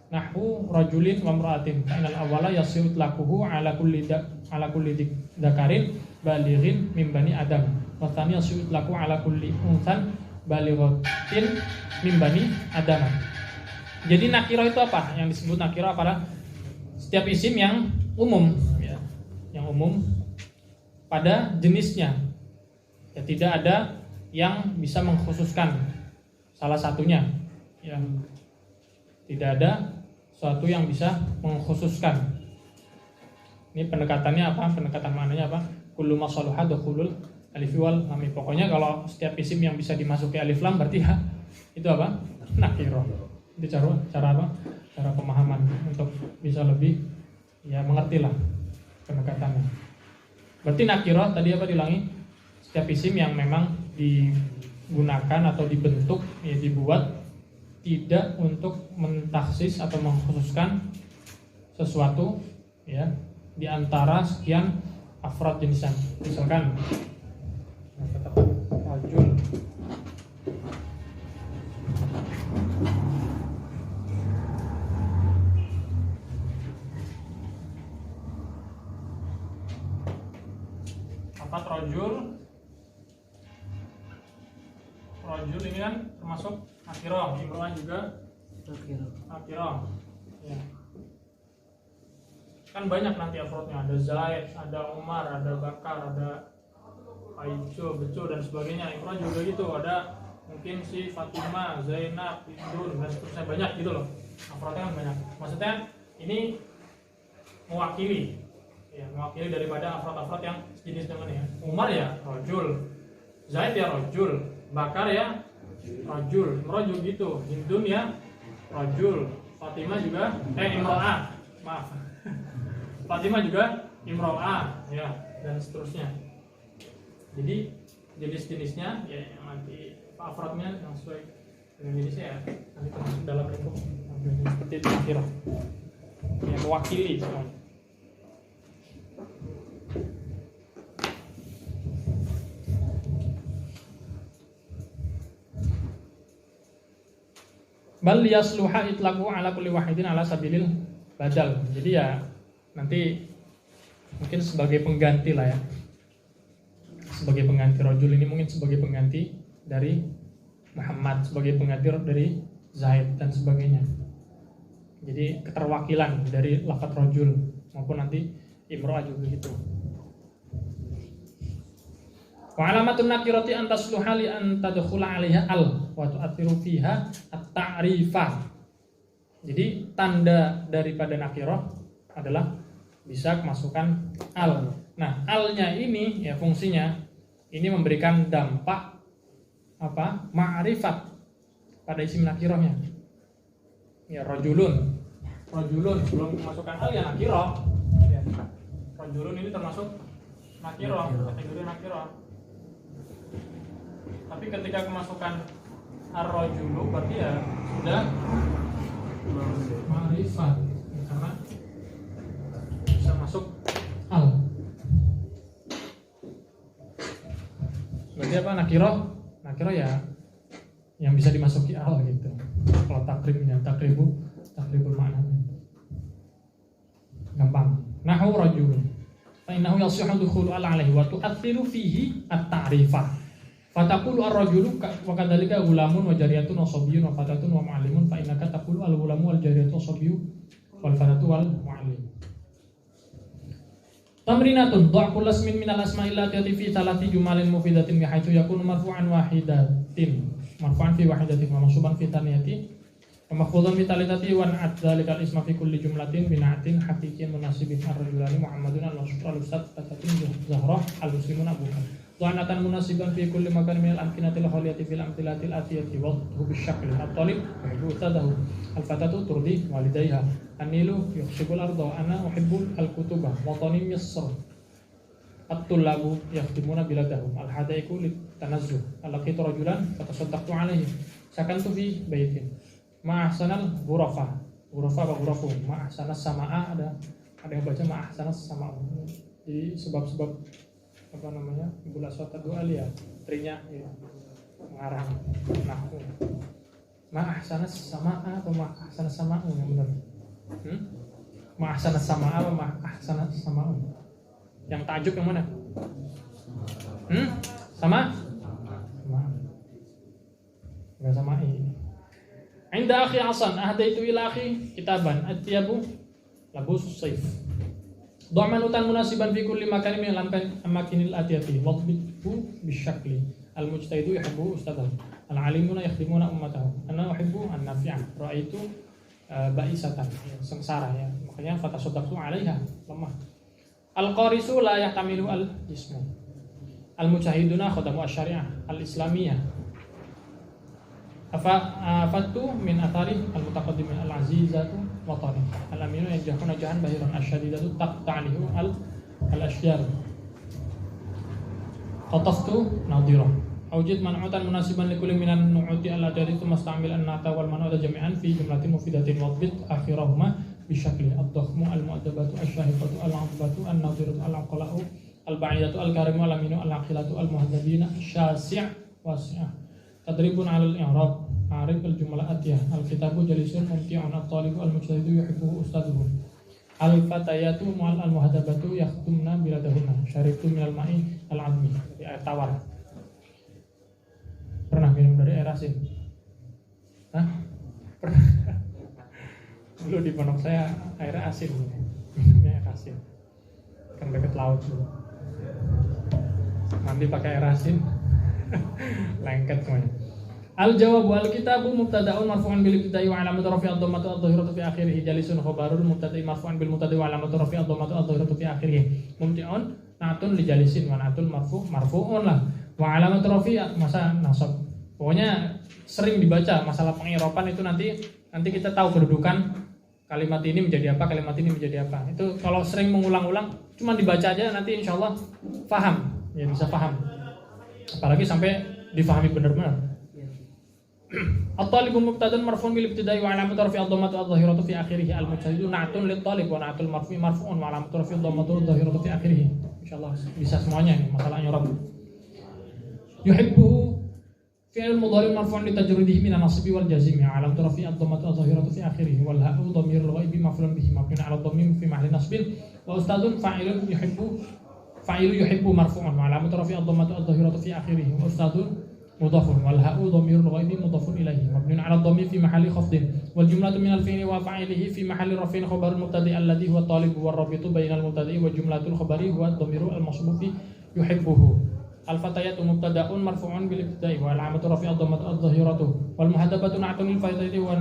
nahwu rajulin wa imra'atin fa inal awwala yasiru itlaquhu ala kulli dzakarin balighin min bani adam wa tsani yasiru itlaquhu ala kulli unsan balighatin min bani adam. Jadi nakirah itu apa? Yang disebut nakirah adalah setiap isim yang umum ya, yang umum pada jenisnya. Ya, tidak ada yang bisa mengkhususkan salah satunya. Ya. Tidak ada suatu yang bisa mengkhususkan. Ini pendekatannya apa? Pendekatan maknanya apa? Kullu ma saluha dukhulul alif wal lam. Pokoknya kalau setiap isim yang bisa dimasuki alif lam berarti itu apa? Nakirah. Itu cara apa? Cara pemahaman untuk bisa lebih ya mengerti lah pendekatannya. Berarti nakirah tadi apa diulangi? Setiap isim yang memang digunakan atau dibentuk ya dibuat tidak untuk mentaksis atau mengkhususkan sesuatu ya di antara sekian afrad jenisan. Misalkan kata rajul, apa rajul ini kan termasuk nakirah, imro'ah juga nakirah. Ya. Kan banyak nanti afrodnya, ada Zaid, ada Umar, ada Bakar, ada Aisyah, Beco dan sebagainya. Imro'ah juga gitu, ada mungkin si Fatimah, Zainab, Indun dan seterusnya, banyak gitu loh. Afrodnya kan banyak. Maksudnya ini mewakili, ya mewakili daripada afrod-afrod yang sejenis dengan ya. Umar ya rajul, Zaid ya rajul, Bakar ya rajul, Imro'ah juga gitu, Hindun ya rajul, Fatimah juga Imro'ah, maaf Fatimah juga Imro'ah ya dan seterusnya. Jadi jenis-jenisnya ya yang nanti afrodnya yang sesuai dengan jenisnya ya nanti termasuk dalam lingkup seperti itu kira yang mewakili semuanya. Bal yasluha itlaqu ala kulli wahidin ala sabilil badal. Jadi ya nanti mungkin sebagai pengganti lah ya. Sebagai pengganti rajul ini mungkin sebagai pengganti dari Muhammad, sebagai pengganti dari Zaid dan sebagainya. Jadi keterwakilan dari lafaz rajul maupun nanti imro'ah juga gitu. Wa alamatun nakirati an tasluha li an tadkhula 'alaiha al wa tu'athiru fiha at-ta'rifah. Jadi tanda daripada nakirah adalah bisa kemasukan al. Nah, alnya ini ya fungsinya ini memberikan dampak apa? Ma'rifat pada isim nakirahnya. Ya rajulun. Rajulun belum kemasukan al ya nakirah. Ya. Rajulun ini termasuk nakirah, kategori nakirah. Tapi ketika kemasukan ar-rajulu berarti ya sudah ma'rifat karena bisa masuk al. Berarti apa nakirah? Nakirah ya yang bisa dimasuki al gitu. Kalau takribnya takribul maknanya. Gampang. Nahu rajulun. Fa innahu yasihhu dukhulu al alaihi wa tu'athiru fihi at-ta'rifah. Fataqulu ar-rajulu wa kadzalika ghulamun wa jariyatun wa sabiyyun wa fatatun wa mu'allimun fa innaka taqulu al-ghulamu wal jariyatu wa sabiyyu wal fatatu wal mu'allim. Tamrinatun dha' kullu ismin minal asma'il lati fi thalathi jumalin mufidatin bi haitsu yakunu marfu'an wahidatin marfu'an fi wahidatin wa mansuban fi thaniyati wa mafdhulan fi thalithati wa adzalika al-isma fi kulli jumlatin bina'atin haqiqiyyin munasibin ar-rajulani Muhammadun al-Masrur al-Ustad Fatatun Zahrah al-Muslimun Abu Bakar. Dhanatan munasiban fi kulli makan min al-amkinatil khaliyati fil amtilatil atiyati wa hu bisyakl at-talib wa yu'tadahu al-fatatu turdi walidayha an-nilu yuhsibul arda ana uhibbul al-kutuba wa tanim yassar at-tullabu yakhdimuna biladahum al-hadaiku litanazzuh alaqitu rajulan fatasaddaqtu alayhi sakantu fi baitin ma ahsanal ghurafa wa ghurafu ma ahsanas samaa ada yang baca ma ahsanas samaa. Jadi sebab-sebab apa namanya bulan suatu dua ya trinya ya, mengarang nahwu ma'ahsanas sama'a atau ma'ahsanas sama'u yang benar ma'ahsanas sama'a atau ma'ahsanas sama'u yang tajuk yang mana sama nggak sama'i. Inda akhi Hasan ahdaitu ila akhi kitaban at-tiyabu labus sayf Dhamanutan munasiban fi kulli makanin min al-amakinil atiyati wadbitu bisyakli al-mujtahidu yuhibbu ustadahu al-alimuna yakhdimuna ummatahu ana uhibbu an-nafi'a ra'aitu ba'isatan sengsara ya makanya fatasaddaqtu 'alaiha lemah al-qarisu la yahtamilu al-jismu al-mujahiduna khadamu asy-syariah al-islamiyah. Afatu min athari al-mutaqaddimin al-azizatu wa tariq al-aminu yajhuna jahan bahiran asy-syadidatu taqta'lihu al-ashyar qataftu nadira awjid man'utan munasiban likulli minan nu'uti allati tumasta'mil an-nata wal man'uta jami'an fi jumlatin mufidatin wadbit akhirahuma bisyakli ad-dakhmu al-mu'addabatu asy-syahifatu al-'azbatu an-nadiratu al-aqla'u al-ba'idatu al-karimu al-aminu al-aqilatu al-muhadzabina syasi' wasi'ah. Tadribun 'ala al-i'rab ma'rif al-jumlah atiyah al-kitabu jalisun mumti'un at-talibu al-mujtahidu yuhibbuhu ustaduhu al-fatayatu mu'al al-muhadzabatu yakhdumna biladahunna syaribtu minal ma'i al-'azmi. Jadi air tawar. Pernah minum dari air asin? Hah? Pernah. Dulu di pondok saya air asin, minumnya air asin. Kan dekat laut dulu. Mandi pakai air asin. Lengket semuanya. Al-jawabu al-kitabu mubtada'un marfu'un bil ibtida'i wa 'alamatu rafi'i ad-dhammatu adh-dhahiratu fi akhirih jalisun khabarun mubtada'i marfu'un bil mubtada'i wa 'alamatu rafi'i ad-dhammatu adh-dhahiratu fi akhirih mumti'un na'tun li jalisin wa na'tul marfu'un lah wa 'alamatu rafi'i masa nasab. Pokoknya sering dibaca masalah pengirapan itu nanti kita tahu kedudukan kalimat ini menjadi apa, kalimat ini menjadi apa. Itu kalau sering mengulang-ulang cuma dibaca aja nanti insyaallah paham, ya bisa paham. Apalagi sampai difahami benar-benar. At-talibu mubtada'un marfu'un bil ibtida'i wa 'alamatu rafi'i ad-dhammatu adh-dhahiratu fi akhirih al-mubtada'u na'tun lit-talib wa na'tul marfu'i marfu'un wa 'alamatu rafi'i ad-dhammatu adh-dhahiratu fi akhirih. Insyaallah bisa semuanya ini masalah i'rab. Yuhibbuhu fi'il mudhari' marfu'un li tajridihi min an-nasbi wal jazmi 'alamatu rafi'i ad-dhammatu adh-dhahiratu fi akhirih wal ha'u dhamirul ghaibi maf'ulun bihi mabniun 'ala ad-dhammim fi mahalli nasbin wa ustadun fa'ilun yuhibbu marfu'un wa 'alamatu rafi'i ad-dhammatu adh-dhahiratu fi akhirih wa ustadun mudhafun wal ha'u dhamirul ghaibi mudhafun ilaihi mabniun 'ala ad-dhammi fi mahalli khafdin wal jumlatu min al-fi'li wa fa'ilihi fi mahalli raf'in khabarul mubtadi' alladhi huwa talib wa rabitu bainal mubtadi' wa jumlatul khabari huwa dhamiru al-mansub fi yuhibbuhu. Al-fatayatu mubtada'un marfu'un bil ibtida'i wa 'alamatu rafi'i ad-dhammatu adh-dhahiratu wal muhadzabatu na'tun lil fatayati wa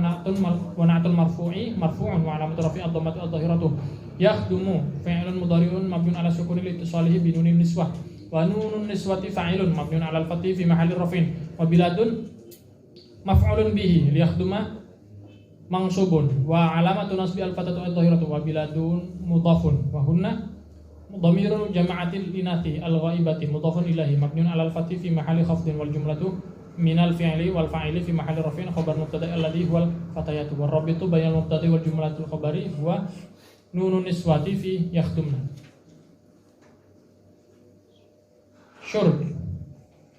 na'tul marfu'i marfu'un wa 'alamatu rafi'i ad-dhammatu adh-dhahiratu yakhdumu fi'lun mudhari'un mabniun 'ala sukuni li ittisalihi bi nunin niswah wa nunun niswati fa'ilun mabniun 'ala al-fathi fi mahalli raf'in wa biladun maf'ulun bihi liyakhduma mansubun wa 'alamatu nasbi al-fathatu adh-dhahiratu wa biladun mudhafun wa hunna dhamirul jama'atil inati al-ghaibati mudhafun ilahi mabniun 'ala al-fathi fi mahalli khafdin wal jumlatu minal fi'li wal fa'ili fi mahalli raf'in khabar mubtada' alladhi huwal fatayatu war rabitu bainal mubtada' wal jumlatul khabari huwa nunun niswati fi yakhdumna. Syurb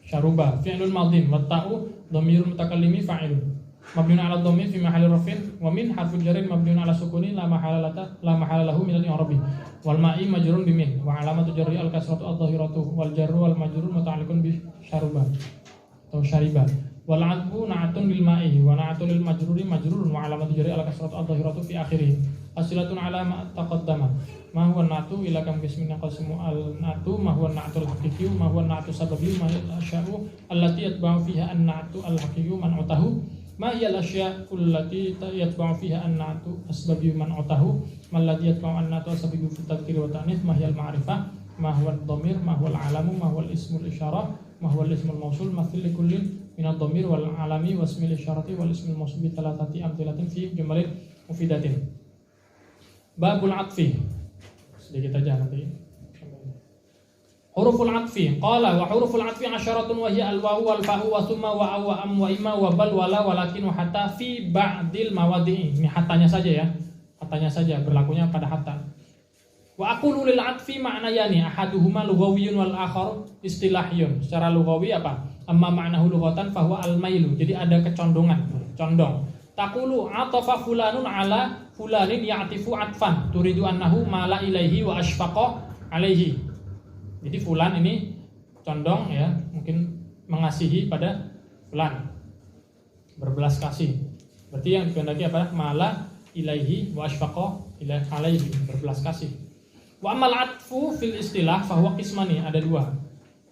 syaruba fi'lun madhin wa ta'u dhamirul mutakallimi fa'ilun mabniun 'ala dhammi fi mahalli raf'in wa min harful jarrin mabniun 'ala sukuni la mahala lahu min al-i'rabi wal ma'i majrurun bi min wa 'alamatu jarri al-kasratu adh-dhahiratu wal jarru wal majrur muta'alliqun bi syaruba atau syariba wal 'adbu na'atun lil ma'i wa na'atu lil majruri majrurun wa 'alamatu jarri al-kasratu adh-dhahiratu fi akhirih asilatun 'ala ma taqaddama ma huwa an-na'tu ila kam qismin yaqsimu al-na'tu ma huwa an-na'tu al-haqiqi ma huwa an-na'tu sababi ma al-asya'u allati yatba'u fiha an-na'tu al-haqiqi man'utahu ma hiya al-asya'u allati yatba'u fiha an-na'tu asbabi man'utahu ma alladhi yatba'u an-na'tu asbabi fi tadhkir wa ta'nits ma hiya al-ma'rifah ma huwa ad-dhamir ma huwa al-'alamu ma huwa al-ismu al-isyarah ma huwa al-ismu al-mawsul mathil li kullin min ad-dhamir wal 'alami wa ismi al-isyarati wal ismi al-mawsul bi thalathati amthilatin fi jumalin mufidatin. Babul 'atfi sedikit aja nanti. Huruful 'atfi qala wa huruful 'atfi 'asyaratun wa hiya al-wawu wal fa'u wa thumma wa aw wa am wa imma wa bal wala walakin wa hatta fi ba'dil mawadi'i. Ini hatanya saja ya. Hatanya saja berlakunya pada hatta. Wa aqulu lil 'atfi ma'nayani ahaduhuma lughawiyyun wal akhar istilahiyun. Secara lughawi apa? Amma ma'nahu lughatan fa huwa al-mailu. Jadi ada kecondongan, condong. Taqulu 'atafa fulanun 'ala fulanin ya'tifu 'atfan turidu annahu mala ilaihi wa ashfaqa alaihi. Jadi fulan ini condong ya, mungkin mengasihi pada fulan, berbelas kasih. Berarti yang dikehendaki apa? Mala ilaihi wa ashfaqa alaihi, berbelas kasih. Wa amal 'atfu fil istilah fa huwa qismani, ada dua.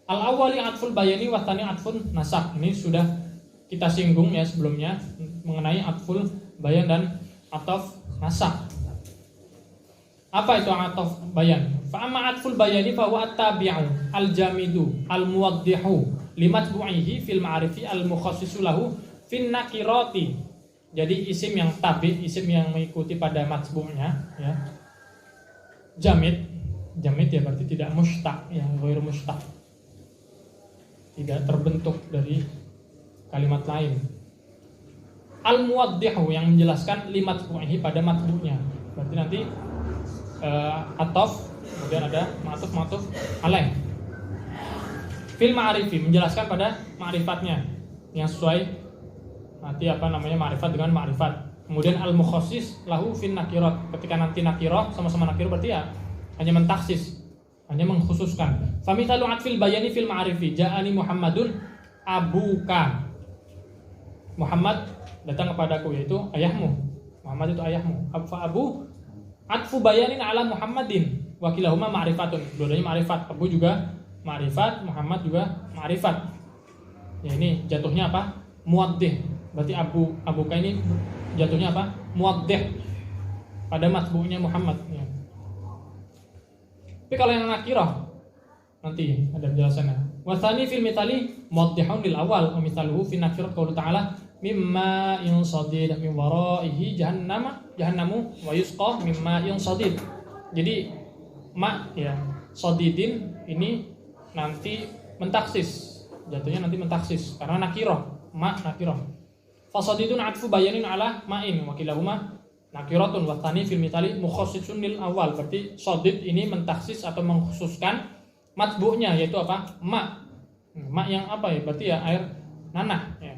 Al awwali 'atful bayani wa tsani 'atfun nasakh. Ini sudah kita singgung ya sebelumnya mengenai 'atful bayan dan 'ataf nasakh. Apa itu 'ataf bayan? Fa amma atful bayani fa huwa at-tabi'u al-jamidu al-muwaddihu limatbu'ihi fil ma'rifi al-mukhassisu lahu fin nakirati. Jadi isim yang tabi, isim yang mengikuti pada matbu'nya ya. Jamid ya berarti tidak mustaq ya, ghairu mustaq. Tidak terbentuk dari kalimat lain. Al-muwaddihu yang menjelaskan limatbu'ihi pada matbu'nya. Berarti nanti atof, kemudian ada ma'tuf alaih. Fil ma'rifi menjelaskan pada ma'rifatnya yang sesuai nanti ma'rifat dengan ma'rifat. Kemudian al-mukhassis lahu fin nakirat. Ketika nanti nakirah sama-sama nakirah berarti ya hanya mentaksis, hanya mengkhususkan. Famithalu atfil bayani fil ma'rifi ja'ani Muhammadun abuka. Muhammad datang kepadaku, yaitu ayahmu. Muhammad itu ayahmu. Fa abu atfu bayanin ala Muhammadin wa kilahuma ma'rifatun. Dua-duanya ma'rifat. Abu juga ma'rifat, Muhammad juga ma'rifat. Ya ini jatuhnya apa? Muwaddih. Berarti abuka ini jatuhnya apa? Muwaddih pada matbu'nya Muhammad ya. Tapi kalau yang nakirah nanti ada penjelasannya. Wa tsani fil mithali muwaddihun lil awal wa mithaluhu fi nakirat qaulu ta'ala mimma in sadid min waraihi jahannamu wa yusqa mimma in sadid. Jadi ma ya sadidin ini nanti mentaksis, jatuhnya nanti mentaksis karena nakirah, ma nakirah. Fasadidun atfu bayanin ala ma'in wa kilahuma nakiratun wa tsani fil mithali mukhassisun lil awal. Berarti sadid ini mentaksis atau mengkhususkan matbu'nya yaitu apa? Ma. Ma yang apa ya? Berarti ya air nanah ya.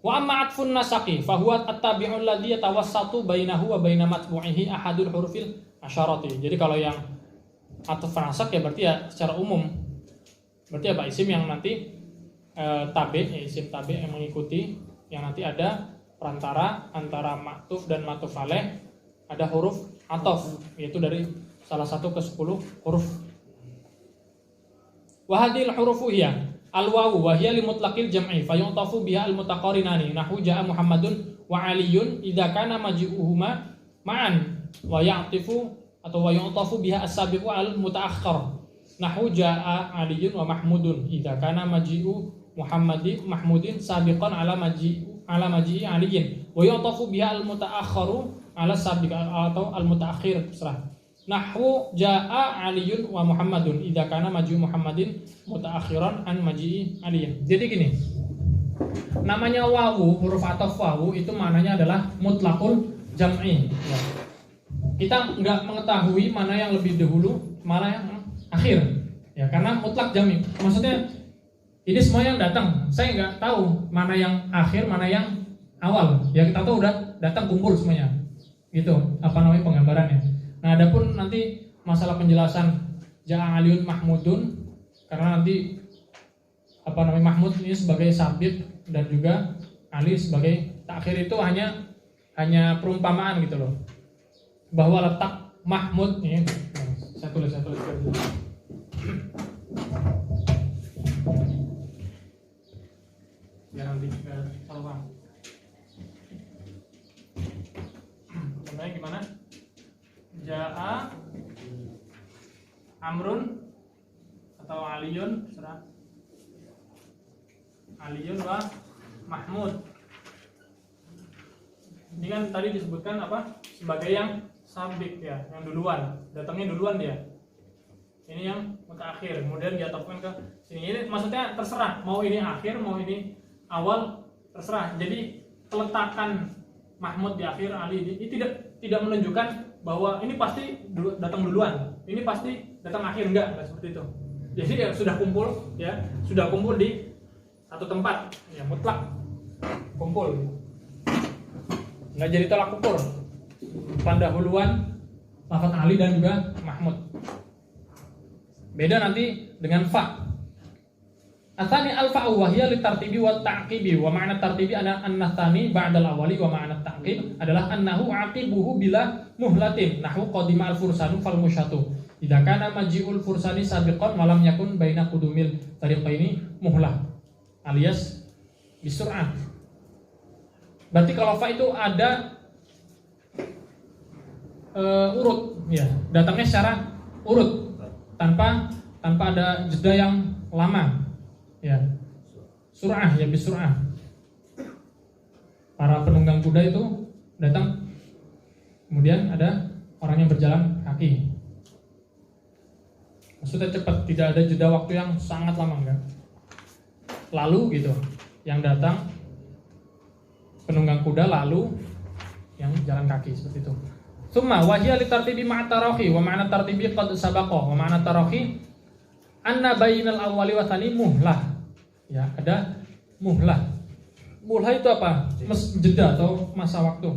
Wa amma atfun nasaqi fa huwa at-tabi'u alladhi yatawassatu bainahu wa baina matbu'ihi ahadul hurufil asyarati. Jadi kalau yang ataf nasaq ya berarti ya secara umum. Berarti apa? Isim yang nanti tabi, ya isim tabi yang mengikuti, yang nanti ada perantara antara ma'tuf dan ma'tuf alaih, ada huruf ataf, yaitu dari salah satu ke 10 huruf. Wa hadhil hurufu hiya al-wawu wa hiya li mutlaqil jam'i fa yu'tafu biha al-mutaqarinani nahu ja'a Muhammadun wa Aliyun idza kana maji'uhuma ma'an wa ya'tifu atau wa yu'tafu biha as-sabiqu al-muta'akhkhar nahu ja'a Aliyun wa Mahmudun idza kana maji'u Mahmudin sabiqan ala maji'i Aliyin wa yu'tafu biha al-muta'akhkharu ala sabiq atau al-mutaakhir terserah. Nahwu jaa Aliyun wa Muhammadun idza kana maju Muhammadin mutaakhiran an maji'i Aliyin. Jadi gini. Namanya wawu, huruf ataf wawu itu maknanya adalah mutlaqul jam'i. Ya. Kita enggak mengetahui mana yang lebih dahulu, mana yang akhir. Ya, karena mutlak jam'i. Maksudnya ini semua yang datang. Saya enggak tahu mana yang akhir, mana yang awal. Ya kita tahu udah datang kumpul semuanya. Gitu, penggambarannya. Nah, adapun nanti masalah penjelasan Ja'a Aliyun Mahmudun, karena nanti Mahmud ini sebagai sabit dan juga Ali sebagai takhir, itu hanya perumpamaan gitu loh. Bahwa letak Mahmud ini saya tulis dulu. Biar nanti salah paham. Contohnya gimana? Ja'a Amrun atau Aliyun, serah Aliyun wa Mahmud. Ini kan tadi disebutkan apa? Sebagai yang sabik ya, yang duluan, datangnya duluan dia. Ini yang mutaakhir, kemudian diatofkan ke sini. Ini maksudnya terserah, mau ini akhir, mau ini awal, terserah. Jadi peletakan Mahmud di akhir, Ali ini tidak menunjukkan bahwa ini pasti datang duluan, ini pasti datang akhir, enggak seperti itu. Jadi ya sudah kumpul di satu tempat, ya mutlak kumpul, nggak jadi tolak ukur pendahuluan lafaz Ali dan juga Mahmud. Beda nanti dengan fa. Atsani al-fa'u wa hiya litartibi wa ta'qibi wa ma'na tartibi an-nathani ba'dal awali wa ma'na ta'qib adalah annahu aqibuhu bila muhlatin nahwu qadima al-fursanu fal musyatu idza kana maji'ul fursani sabiqan wa lam yakun baina qudumil tariqaini muhlah alias bisur'ah. Berarti kalau fa itu ada urut, ya, datangnya secara urut tanpa ada jeda yang lama, ya. Sur'ah, ya bisur'ah. Para penunggang kuda itu datang, kemudian ada orang yang berjalan kaki. Maksudnya cepat, tidak ada jeda waktu yang sangat lama, enggak. Lalu gitu, yang datang penunggang kuda, lalu yang jalan kaki, seperti itu. Tsumma wa hiya litartibi ma'a tarahi wa ma'na tartibi qad sabaqa wa ma'na tarahi anna bainal awwali wa tsani muhlah. Ya, ada muhlah. Muhlah itu apa? Jeda atau masa waktu.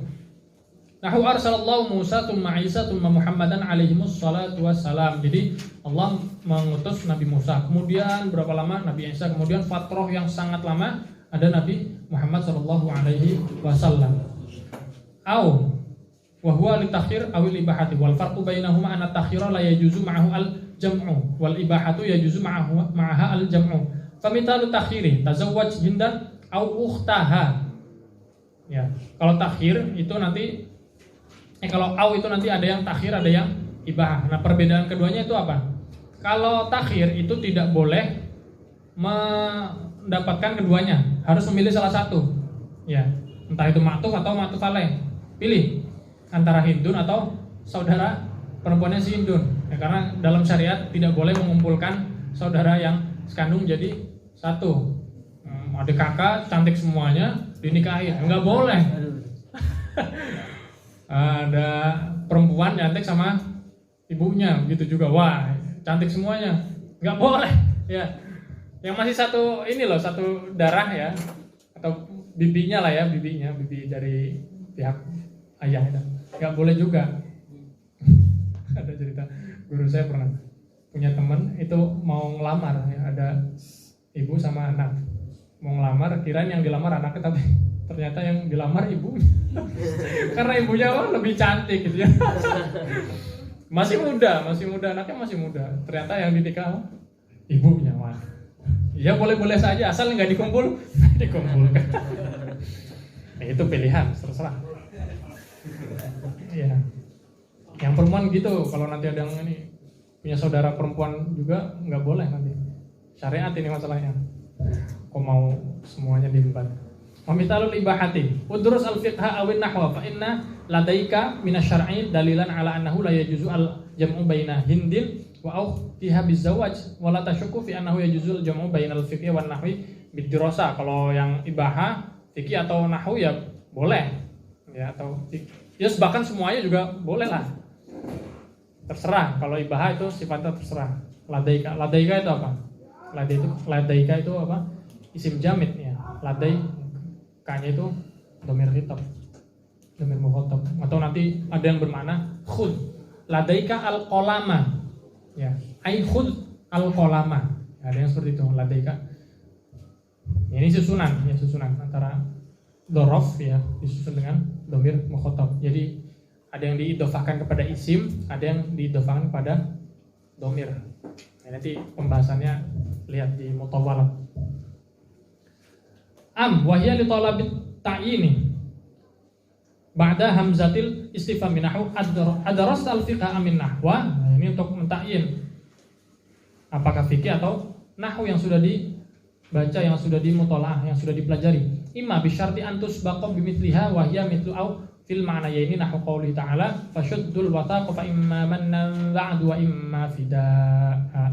Nahu arsalallahu Musa tsumma Isa tsumma Muhammadan alaihimus salatu wassalam. Jadi Allah mengutus Nabi Musa, kemudian berapa lama Nabi Isa, kemudian fatrah yang sangat lama ada Nabi Muhammad sallallahu alaihi wasallam. Au wa huwa litakhir awil ibahati wal farqu bainahuma anna takhira la yajuzu ma'ahu al jam'u wal ibahatu yajuzu ma'aha al jam'u. Famitalu takhiri tazawwaj hindan au ukhtaha. Ya, kalau takhir itu nanti kalau au itu nanti ada yang takhir, ada yang ibahah. Nah, perbedaan keduanya itu apa? Kalau takhir itu tidak boleh mendapatkan keduanya, harus memilih salah satu. Ya, entah itu ma'tuf atau ma'tuf alaih. Pilih antara hindun atau saudara perempuannya si hindun. Ya, karena dalam syariat tidak boleh mengumpulkan saudara yang sekandung jadi satu. Adik kakak cantik semuanya dinikahin, enggak boleh. Ada perempuan cantik sama ibunya, gitu juga, wah cantik semuanya, nggak boleh, ya. Yang masih satu ini loh, satu darah ya, atau bibinya lah ya, bibi dari pihak ayah itu, nggak boleh juga. Ada cerita, guru saya pernah punya teman itu mau ngelamar, ya, ada ibu sama anak mau ngelamar, kirain yang dilamar anaknya, tapi ternyata yang dilamar ibunya. Karena ibunya lebih cantik gitu ya. Masih muda, anaknya masih muda. Ternyata yang dinikah ibunya, wah. Ya boleh-boleh saja asal nggak dikumpulkan. Nah, itu pilihan, terserah. Ya. Yang perempuan gitu, kalau nanti ada yang ini punya saudara perempuan juga nggak boleh nanti. Syariat ini masalahnya. Kok mau semuanya diemban? Wamitalul ibahati udrus al-fiqha awin nahwa fa inna ladaika minasyar'i dalilan ala annahu la yajuzu al-jam'u baina hindin wa ukhtiha bizawaj wa la tashukku fi annahu yajuzu al-jam'u bainal fiqhi wan nahwi bidirasa. Kalau yang ibahah fikih atau nahwu ya boleh, ya, atau ya bahkan semuanya juga boleh lah, terserah. Kalau ibahah itu sifatnya terserah. Ladaika itu apa? Ladaika itu apa? Isim jamid ya. Ladai K-nya itu dhamir khitab, dhamir mukhatab, atau nanti ada yang bermakna khud. Ladaika al-qalama, ya, ai khud al-qalama. Ada yang seperti itu, ladaika. Ini susunan antara dhorof ya, disusun dengan dhamir mukhatab. Jadi ada yang diidhofahkan kepada isim, ada yang diidhofahkan kepada dhamir. Nah, nanti pembahasannya lihat di mutawwalat. Wahya li talabit ta'yini ba'da hamzatil istifham nahwu adras al-fiqh amin nahwa. Nah, ini untuk mentakyin apakah fikih atau nahwu yang sudah dibaca, yang sudah dimutolaah, yang sudah dipelajari. Imma bisyarti antus baqa bimithliha wa hiya mithlu au fil ma'nayaini nahwu qouli ta'ala fashuddul wathaq fa imma mannan ba'du wa imma fidaa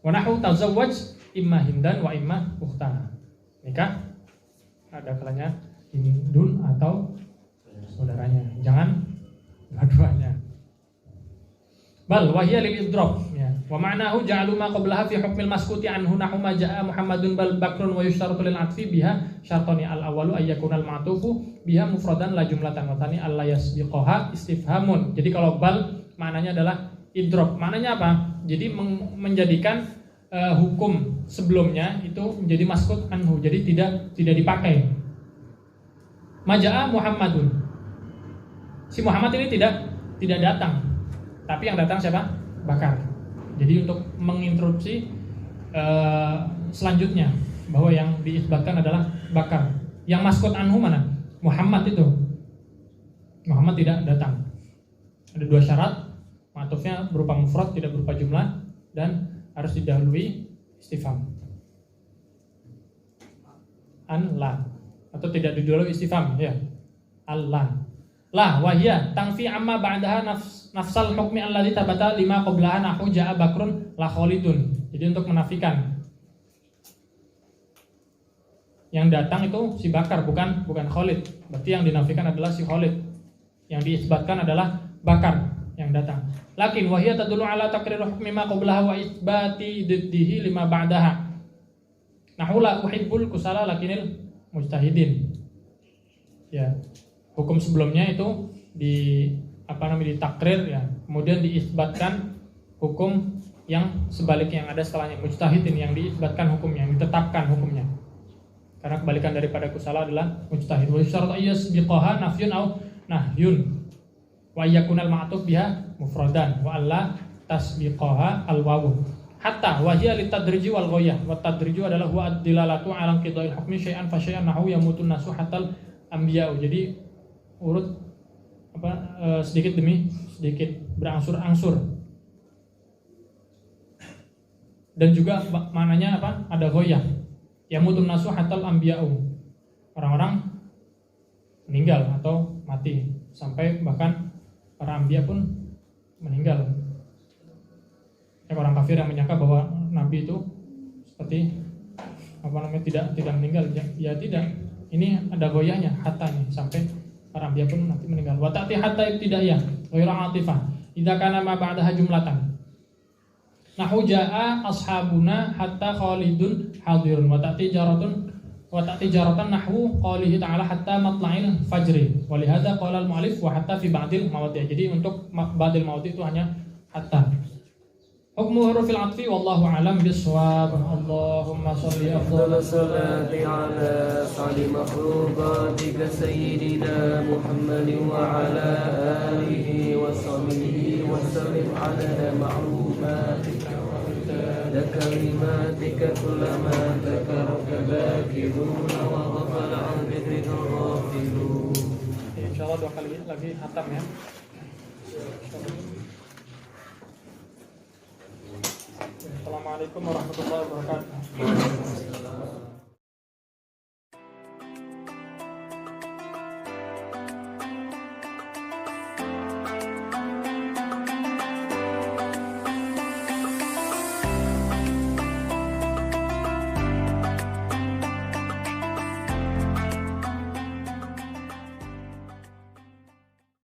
wa nahwu tazawwaj imma hindan wa imma ukhtaha. Nikah ada kalanya hindun atau saudaranya, jangan dua-duanya. Bal wa hiya lil idrab ya. Wa ma'nahu ja'alu ma qablaha fi hukmil maskuti anhu nahu ma ja'a Muhammadun bal bakrun wa yushtaratu lil atfi biha syartani al awwalu ay yakuna al ma'tufu biha mufradan la jumlatan wa thani alla yasbiqaha istifhamun. Jadi kalau bal maknanya adalah idrab. Maknanya apa? Jadi menjadikan hukum sebelumnya itu menjadi maskut anhu, jadi tidak dipakai. Maja'a Muhammadun, si Muhammad ini tidak datang, tapi yang datang siapa? Bakar. Jadi untuk menginterupsi selanjutnya bahwa yang diisbatkan adalah Bakar. Yang maskut anhu mana? Muhammad itu. Muhammad tidak datang. Ada 2 syarat, ma'tufnya berupa mufrad tidak berupa jumlah dan harus didahului istifham. An-lan atau tidak didahului istifham ya. Al-lan. La wahia tangfi amma ba'daha nafsal hukmi alladzi tabata lima qablaha nahu ja'a bakrun la khalidun. Jadi untuk menafikan yang datang itu si Bakar bukan Khalid. Berarti yang dinafikan adalah si Khalid. Yang diisbatkan adalah Bakar yang datang. Lakin wahia tadullu ala taqrir hukmi ma qablaha wa itsbati diddihi lima ba'daha. Nahu la uhibbul kusala lakinil mujtahidin. Ya. Hukum sebelumnya itu ditakrir ya. Kemudian diisbatkan hukum yang sebaliknya yang ada setelahnya, mujtahidin, yang diisbatkan hukumnya, yang ditetapkan hukumnya. Karena kebalikan daripada kusala adalah mujtahid. Wa syarat ayyasbiqaha nafyun au nahyun. Wa yakunal ma'tuf biha mufradan wa alla tasbiqaha al-wawu. Hatta wa hiya litadriji wal ghayah. Wa tadriju adalah huwa ad-dilalatu 'ala qida'il hukmi syai'an fa syai'an nahu yamutun nasu hatal anbiya. Jadi urut sedikit demi sedikit, berangsur-angsur. Dan juga maknanya apa? Ada ghayah. Yamutun nasu hatal anbiya'u. Orang-orang meninggal atau mati sampai bahkan para anbiya pun meninggal. Ya, orang kafir yang menyangka bahwa nabi itu seperti tidak meninggal. Ya tidak. Ini ada goyahnya hatta nih sampai para anbiya pun nanti meninggal. Wa ta'ti hatta ibtidaiyah ghairu atifah. Idza kana ma ba'daha jumlatan. Nahu jaa ashabuna hatta Khalidun hadirun wa ta'ti jaratan nahwu qalihi ta'ala hatta matla'il fajri. Wa lihadza qala al-mu'allif wa hatta fi ba'dil mawadi'. Jadi untuk ba'dil mawadi' itu hanya hatta. Hukmu hurufil atfi wallahu a'lam bissawab. Allahumma shalli afdal salati ala sali makhluqatika sayyidina Muhammadin wa ala alihi wa sahbihi wa sallim ala ma'lumatika wa kalimatika kullama takarraka bakiruna wa ghafala an dhikrika ghafilun. Insyaallah 2 kali lagi hatam ya. Assalamualaikum warahmatullahi wabarakatuh.